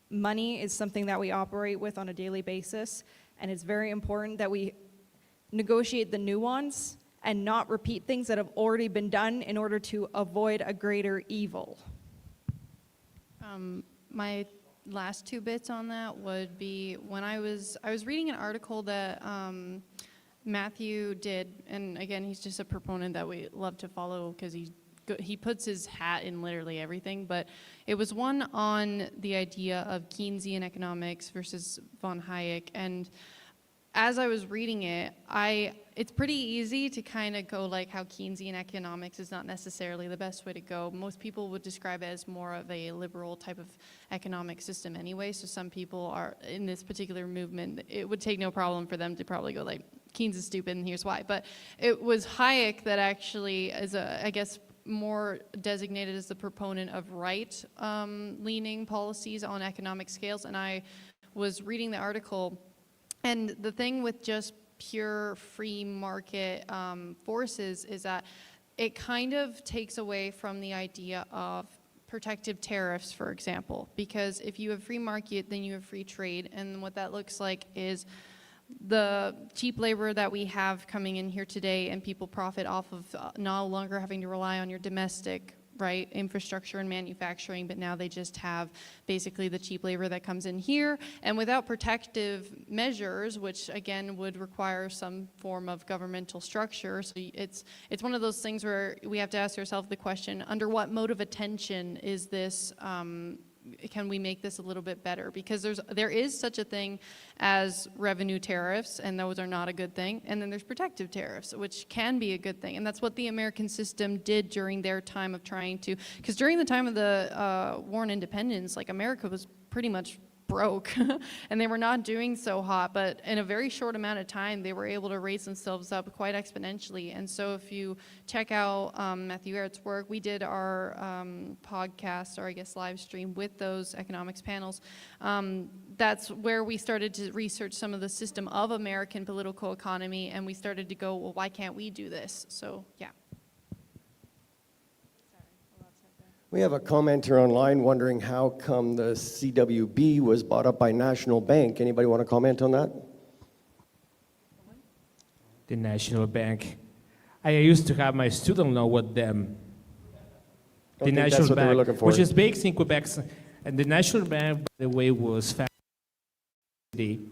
money is something that we operate with on a daily basis. And it's very important that we negotiate the nuance and not repeat things that have already been done in order to avoid a greater evil.
My last two bits on that would be when I was reading an article that Matthew did, and again, he's just a proponent that we love to follow because he puts his hat in literally everything, but it was one on the idea of Keynesian economics versus von Hayek. And as I was reading it, it's pretty easy to kind of go like how Keynesian economics is not necessarily the best way to go. Most people would describe it as more of a liberal type of economic system anyway. So some people are in this particular movement, it would take no problem for them to probably go like, Keynes is stupid and here's why. But it was Hayek that actually is I guess, more designated as the proponent of right-leaning policies on economic scales. And I was reading the article, and the thing with just pure free market forces is that it kind of takes away from the idea of protective tariffs, for example, because if you have free market, then you have free trade, and what that looks like is the cheap labor that we have coming in here today, and people profit off of no longer having to rely on your domestic infrastructure and manufacturing, but now they just have basically the cheap labor that comes in here, and without protective measures, which again would require some form of governmental structure. So it's one of those things where we have to ask ourselves the question, under what mode of attention is this can we make this a little bit better? Because there is such a thing as revenue tariffs, and those are not a good thing. And then there's protective tariffs, which can be a good thing. And that's what the American system did during their time of trying to, because during the time of the War on Independence, like America was pretty much broke and they were not doing so hot, but in a very short amount of time they were able to raise themselves up quite exponentially. And so if you check out Matthew Errett's work, we did our podcast, or I guess live stream, with those economics panels. That's where we started to research some of the system of American political economy, and we started to go, well, why can't we do this? So yeah.
We have a commenter online wondering how come the CWB was bought up by National Bank. Anybody want to comment on that?
The National Bank. I used to have my student loan with them. The
think that's
National
what they were
Bank,
looking for.
which is based in Quebec. And the National Bank, by the way, was founded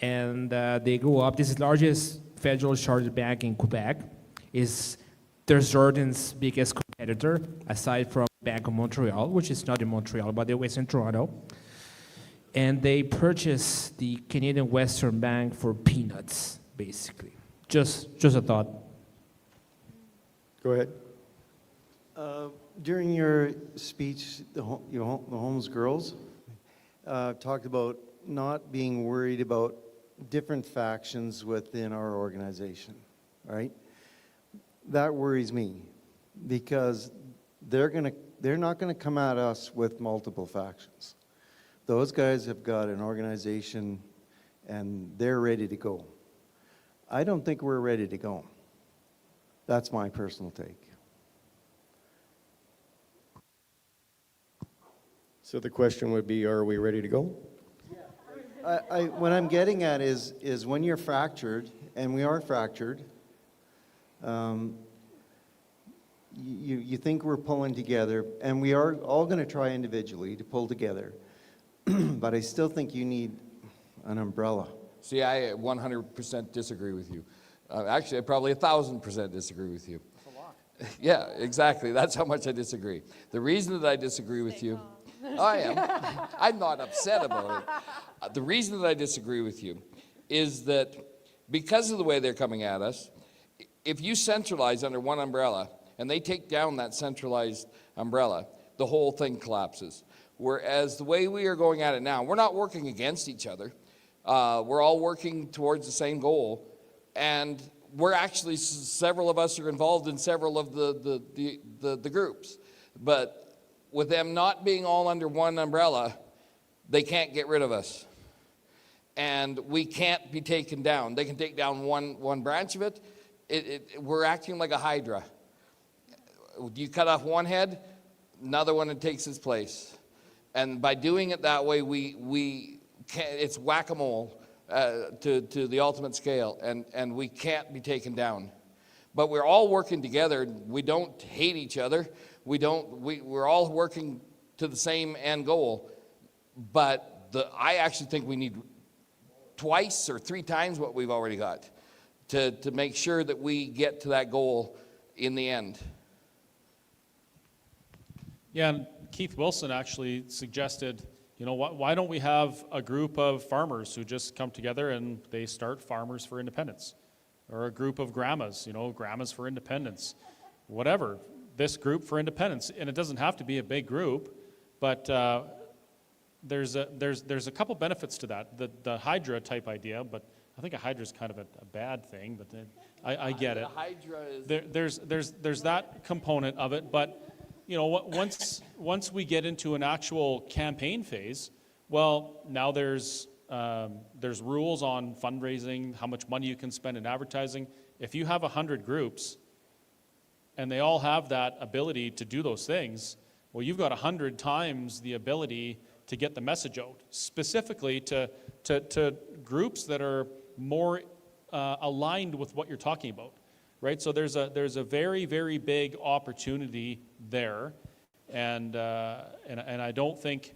and they grew up. This is the largest federal chartered bank in Quebec. Is Desjardins' biggest competitor, aside from Bank of Montreal, which is not in Montreal, but it's in Toronto. And they purchased the Canadian Western Bank for peanuts, basically. Just a thought.
Go ahead.
During your speech, the Holmes girls talked about not being worried about different factions within our organization, right? That worries me because they're not going to come at us with multiple factions. Those guys have got an organization and they're ready to go. I don't think we're ready to go. That's my personal take.
So the question would be, are we ready to go?
What I'm getting at is when you're fractured, and we are fractured, you think we're pulling together, and we are all going to try individually to pull together, but I still think you need an umbrella.
See, I 100% disagree with you. Actually, I probably 1,000% disagree with you. That's a lot. Yeah, exactly. That's how much I disagree. The reason that I disagree with you, I am. I'm not upset about it. The reason that I disagree with you is that because of the way they're coming at us, if you centralize under one umbrella and they take down that centralized umbrella, the whole thing collapses. Whereas the way we are going at it now, we're not working against each other. We're all working towards the same goal, and we're actually, several of us are involved in several of the groups. But with them not being all under one umbrella, they can't get rid of us. And we can't be taken down. They can take down one branch of it. We're acting like a hydra. You cut off one head, another one takes its place. And by doing it that way, it's whack-a-mole to the ultimate scale, and we can't be taken down. But we're all working together. We don't hate each other. We're all working to the same end goal. But I actually think we need twice or three times what we've already got to make sure that we get to that goal in the end.
Yeah, and Keith Wilson actually suggested, why don't we have a group of farmers who just come together and they start Farmers for Independence? Or a group of grandmas, grandmas for independence, whatever, this group for independence. And it doesn't have to be a big group, but there's a couple benefits to that. The Hydra type idea, but I think a Hydra is kind of a bad thing, but I get it.
Hydra is...
There's that component of it, but once we get into an actual campaign phase, well, now there's rules on fundraising, how much money you can spend in advertising. If you have 100 groups and they all have that ability to do those things, well, you've got 100 times the ability to get the message out, specifically to groups that are more aligned with what you're talking about, right? So there's a very, very big opportunity there, and I don't think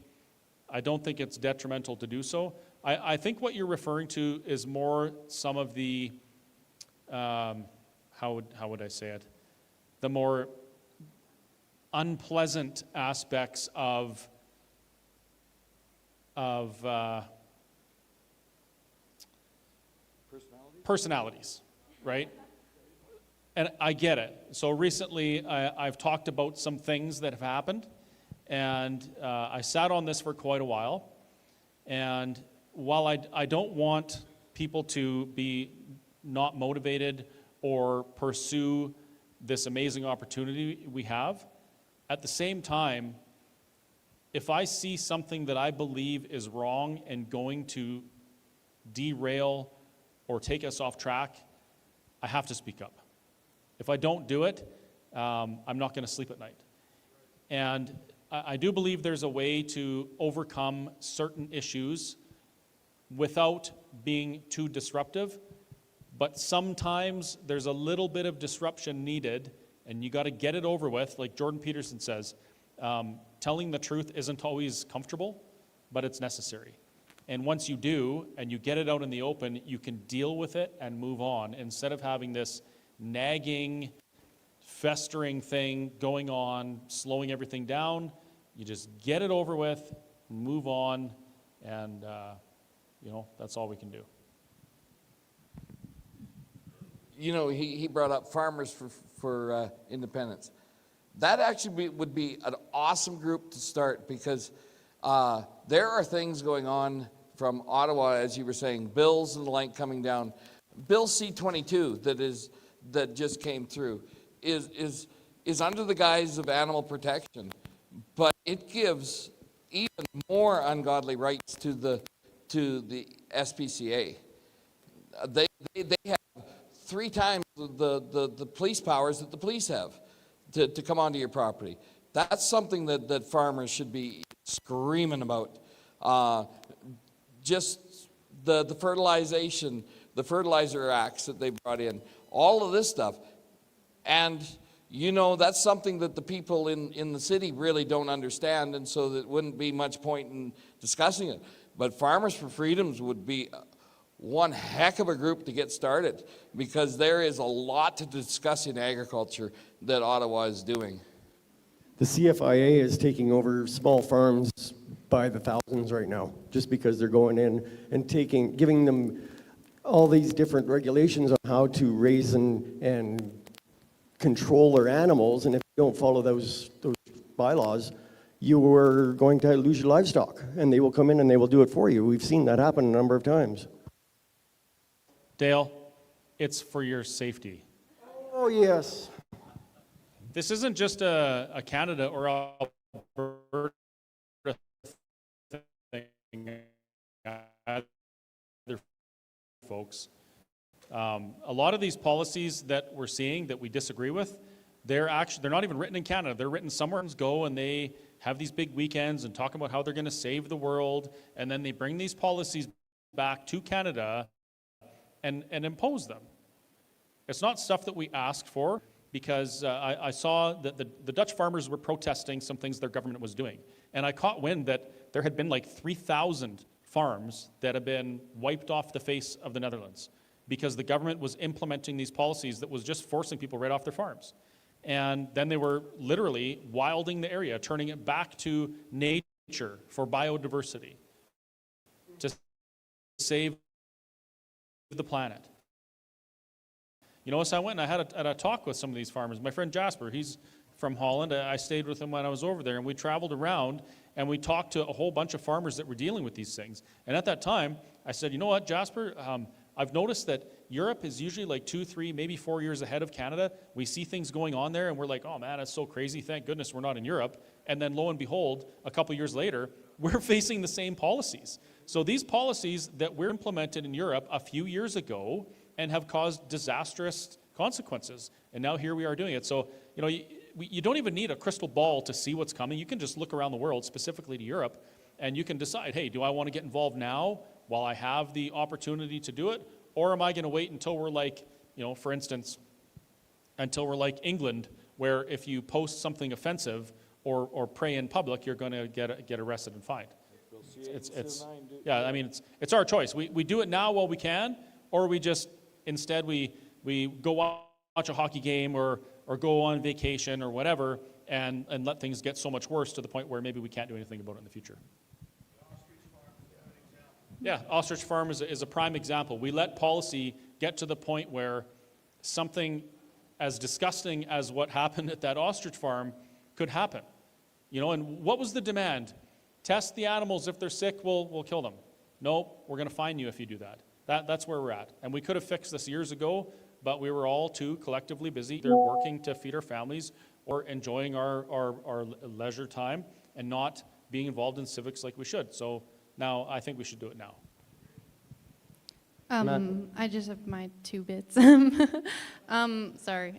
it's detrimental to do so. I think what you're referring to is more some of the, how would I say it? The more unpleasant aspects of personalities, right? And I get it. So recently, I've talked about some things that have happened, and I sat on this for quite a while. And while I don't want people to be not motivated or pursue this amazing opportunity we have, at the same time, if I see something that I believe is wrong and going to derail or take us off track, I have to speak up. If I don't do it, I'm not going to sleep at night. And I do believe there's a way to overcome certain issues without being too disruptive, but sometimes there's a little bit of disruption needed, and you got to get it over with. Like Jordan Peterson says, telling the truth isn't always comfortable, but it's necessary. And once you do, and you get it out in the open, you can deal with it and move on, instead of having this nagging, festering thing going on, slowing everything down. You just get it over with, move on, and that's all we can do.
You know, he brought up Farmers for Independence. That actually would be an awesome group to start, because there are things going on from Ottawa, as you were saying, bills and the like coming down. Bill C-22 that just came through is under the guise of animal protection, but it gives even more ungodly rights to the SPCA. They have 3 times the police powers that the police have to come onto your property. That's something that farmers should be screaming about. Just the fertilization, the fertilizer acts that they brought in, all of this stuff. And that's something that the people in the city really don't understand, and so there wouldn't be much point in discussing it. But Farmers for Freedoms would be one heck of a group to get started, because there is a lot to discuss in agriculture that Ottawa is doing.
The CFIA is taking over small farms by the thousands right now, just because they're going in and giving them all these different regulations on how to raise and control their animals, and if you don't follow those bylaws, you are going to lose your livestock, and they will come in and they will do it for you. We've seen that happen a number of times.
Dale, it's for your safety.
Oh, yes.
This isn't just a Canada or Alberta thing, other folks. A lot of these policies that we're seeing that we disagree with, they're not even written in Canada. They're written somewhere else. Go and they have these big weekends and talk about how they're going to save the world, and then they bring these policies back to Canada and impose them. It's not stuff that we asked for, because I saw that the Dutch farmers were protesting some things their government was doing. And I caught wind that there had been like 3,000 farms that had been wiped off the face of the Netherlands because the government was implementing these policies that was just forcing people right off their farms. And then they were literally wilding the area, turning it back to nature for biodiversity, to save the planet. So I went and I had a talk with some of these farmers. My friend Jasper, he's from Holland. I stayed with him when I was over there, and we traveled around and we talked to a whole bunch of farmers that were dealing with these things. And at that time, I said, you know what, Jasper, I've noticed that Europe is usually like 2, 3, maybe 4 years ahead of Canada. We see things going on there and we're like, oh man, that's so crazy. Thank goodness we're not in Europe. And then lo and behold, a couple years later, we're facing the same policies. So these policies that were implemented in Europe a few years ago and have caused disastrous consequences. And now here we are doing it. So, you don't even need a crystal ball to see what's coming. You can just look around the world, specifically to Europe, and you can decide, hey, do I want to get involved now while I have the opportunity to do it? Or am I going to wait until we're like, for instance, until we're like England, where if you post something offensive or pray in public, you're going to get arrested and fined. It's our choice. We do it now while we can, or we just, instead we go watch a hockey game or go on vacation or whatever and let things get so much worse to the point where maybe we can't do anything about it in the future. Yeah, Ostrich Farm is a prime example. We let policy get to the point where something as disgusting as what happened at that ostrich farm could happen. You know, and what was the demand? Test the animals. If they're sick, we'll kill them. No, we're going to fine you if you do that. That's where we're at. And we could have fixed this years ago, but we were all too collectively busy. They're working to feed our families or enjoying our leisure time and not being involved in civics like we should. So now I think we should do it now.
I just have my 2 bits. Sorry.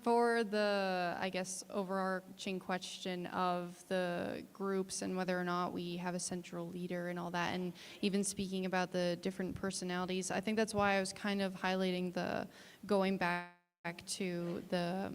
For the, I guess, overarching question of the groups and whether or not we have a central leader and all that, and even speaking about the different personalities, I think that's why I was kind of highlighting the going back to the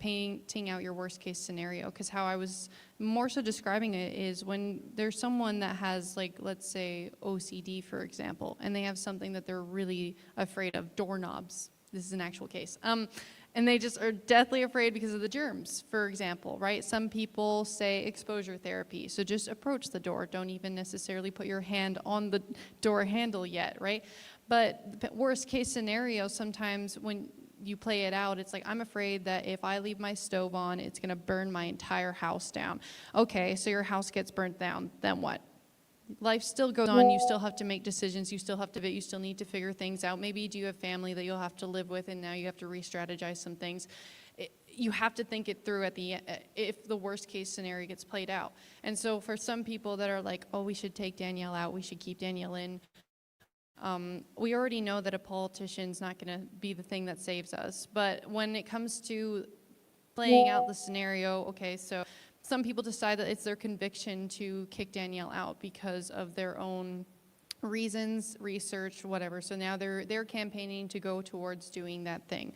painting out your worst case scenario, because how I was more so describing it is when there's someone that has, like, let's say OCD, for example, and they have something that they're really afraid of, doorknobs. This is an actual case. And they just are deathly afraid because of the germs, for example, right? Some people say exposure therapy, so just approach the door. Don't even necessarily put your hand on the door handle yet, right? But the worst case scenario, sometimes when you play it out, it's like, I'm afraid that if I leave my stove on, it's gonna burn my entire house down. Okay, so your house gets burnt down, then what? Life still goes on, you still have to make decisions, you still need to figure things out. Maybe do you have family that you'll have to live with and now you have to re-strategize some things. You have to think it through at the end, if the worst case scenario gets played out. And so for some people that are like, oh, we should take Danielle out, we should keep Danielle in, we already know that a politician's not going to be the thing that saves us. But when it comes to playing out the scenario, okay, so some people decide that it's their conviction to kick Danielle out because of their own reasons, research, whatever. So now they're campaigning to go towards doing that thing.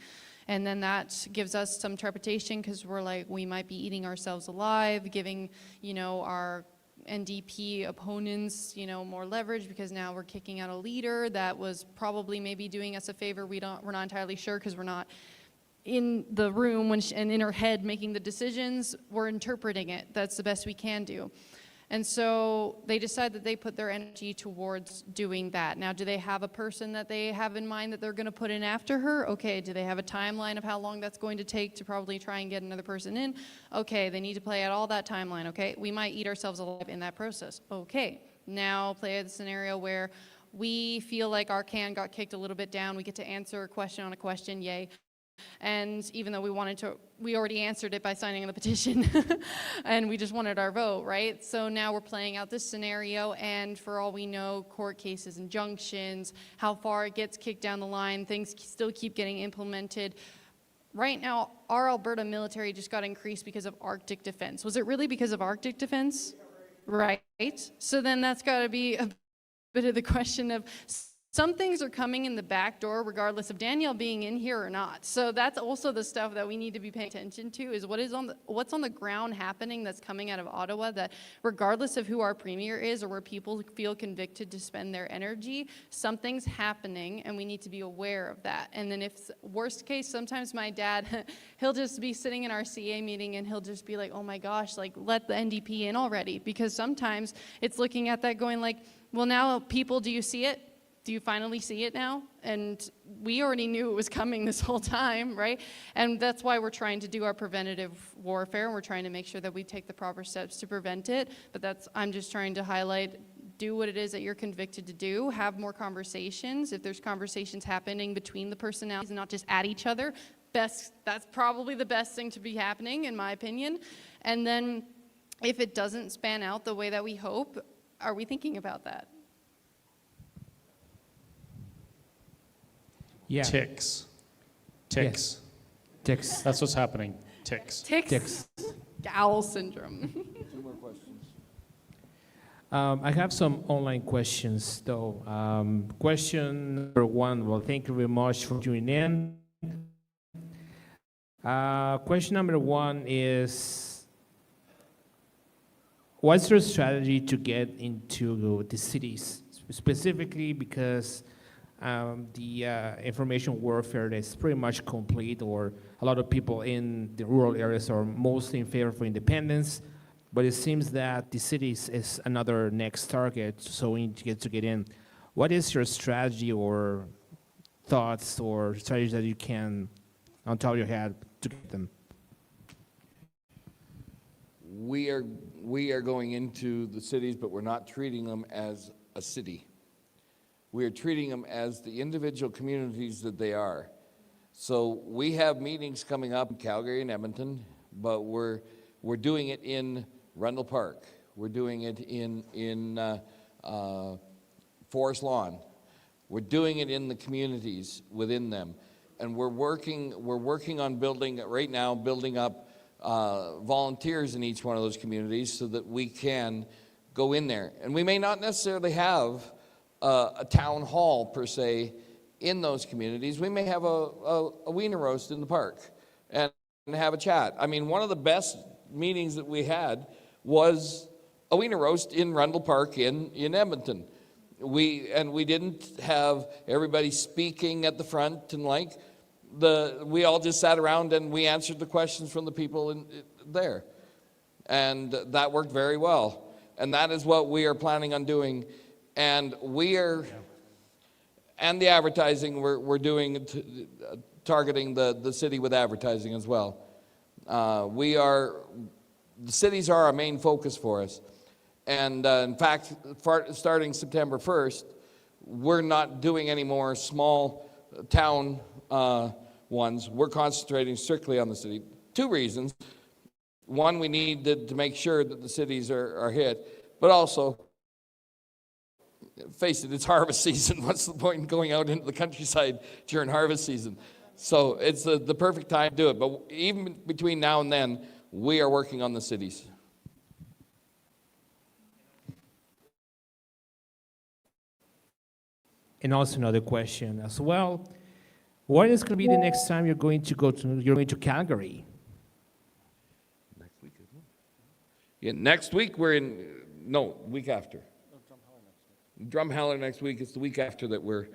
And then that gives us some trepidation because we're like, we might be eating ourselves alive, giving, you know, our NDP opponents, you know, more leverage because now we're kicking out a leader that was probably maybe doing us a favor. We're not entirely sure because we're not in the room and in her head making the decisions. We're interpreting it. That's the best we can do. And so they decide that they put their energy towards doing that. Now, do they have a person that they have in mind that they're going to put in after her? Okay. Do they have a timeline of how long that's going to take to probably try and get another person in? Okay. They need to play out all that timeline. Okay. We might eat ourselves alive in that process. Okay. Now play out the scenario where we feel like our can got kicked a little bit down. We get to answer a question on a question. Yay. And even though we already answered it by signing the petition and we just wanted our vote, right? So now we're playing out this scenario, and for all we know, court cases, injunctions, how far it gets kicked down the line, things still keep getting implemented. Right now, our Alberta military just got increased because of Arctic defense. Was it really because of Arctic defense? Right. So then that's got to be a bit of the question of some things are coming in the back door regardless of Danielle being in here or not. So that's also the stuff that we need to be paying attention to, is what's on the ground happening that's coming out of Ottawa, that regardless of who our premier is or where people feel convicted to spend their energy, something's happening and we need to be aware of that. And then if worst case, sometimes my dad, he'll just be sitting in our CA meeting and he'll just be like, oh my gosh, like let the NDP in already. Because sometimes it's looking at that going like, well now people, do you see it? Do you finally see it now? And we already knew it was coming this whole time, right? And that's why we're trying to do our preventative warfare, and we're trying to make sure that we take the proper steps to prevent it. But I'm just trying to highlight, do what it is that you're convicted to do, have more conversations. If there's conversations happening between the personalities and not just at each other, that's probably the best thing to be happening, in my opinion. And then if it doesn't span out the way that we hope, are we thinking about that?
Yeah.
Ticks.
Yes. Ticks.
That's what's happening. Ticks.
Ticks. Owl syndrome.
Two more questions.
I have some online questions, though. Question number one, well, thank you very much for tuning in. Question number one is, what's your strategy to get into the cities, specifically because the information warfare is pretty much complete, or a lot of people in the rural areas are mostly in favor for independence. but it seems that the cities is another next target, so we need to get in. What is your strategy or thoughts or strategies that you can, on top of your head, to get them?
We are going into the cities, but we're not treating them as a city. We are treating them as the individual communities that they are. So we have meetings coming up in Calgary and Edmonton, but we're doing it in Rundle Park. We're doing it in Forest Lawn. We're doing it in the communities within them, and we're working on building up volunteers in each one of those communities so that we can go in there. And we may not necessarily have a town hall per se in those communities. We may have a wiener roast in the park and have a chat. I mean, one of the best meetings that we had was a wiener roast in Rundle Park in Edmonton. We didn't have everybody speaking at the front, and we all just sat around and we answered the questions from the people there. And that worked very well. And that is what we are planning on doing. And the advertising we're doing, targeting the city with advertising as well. The cities are our main focus for us. And in fact, starting September 1st, we're not doing any more small town ones. We're concentrating strictly on the city. Two reasons. One, we need to make sure that the cities are hit, but also, face it, it's harvest season. What's the point in going out into the countryside during harvest season? So it's the perfect time to do it. But even between now and then, we are working on the cities.
And also another question as well. What is going to be the next time you're going to Calgary?
Next week, isn't it? Yeah, next week week after. Drumheller next week. It's the week after that we're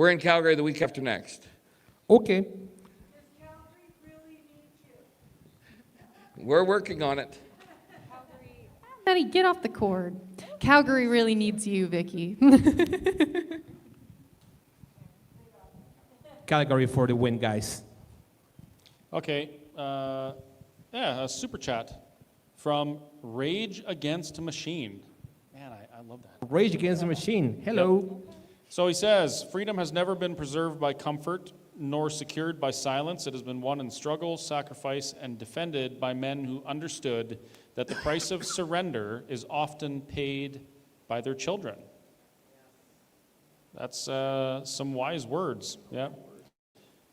in Calgary the week after next.
Okay.
Does Calgary really need you?
We're working on it.
Betty, get off the cord. Calgary really needs you, Vicky.
Calgary for the win, guys.
Okay, a super chat from Rage Against Machine. Man, I love that.
Rage Against the Machine. Hello.
Yep. So he says, freedom has never been preserved by comfort nor secured by silence. It has been won in struggle, sacrifice, and defended by men who understood that the price of surrender is often paid by their children. That's some wise words, yeah.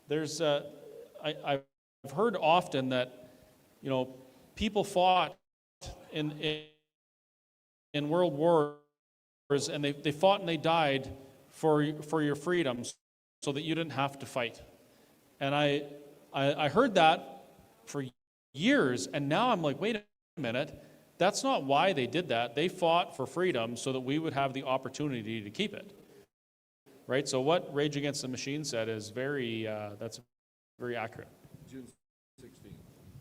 There's, I've heard often that, people fought in world wars, and they fought and they died for your freedoms so that you didn't have to fight. And I heard that for years, and now I'm like, wait a minute, that's not why they did that. They fought for freedom so that we would have the opportunity to keep it. Right? So what Rage Against the Machine said is that's very accurate.
June 16th.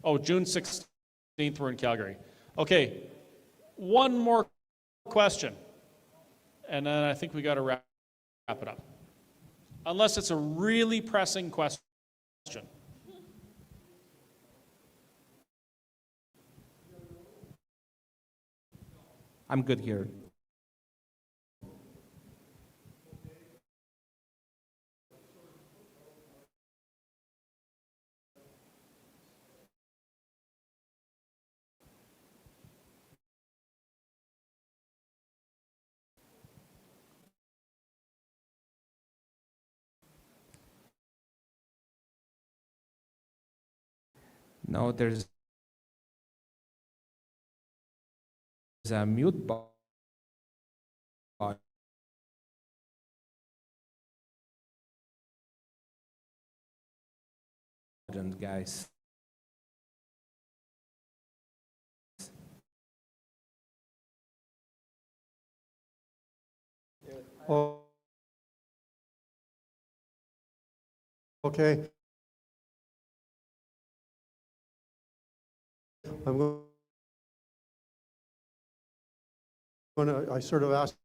Oh, June 16th, we're in Calgary. Okay, one more question, and then I think we got to wrap it up. Unless it's a really pressing question.
I'm good here. No, there's a mute button, guys.
Oh. Okay. I'm going
I sort of asked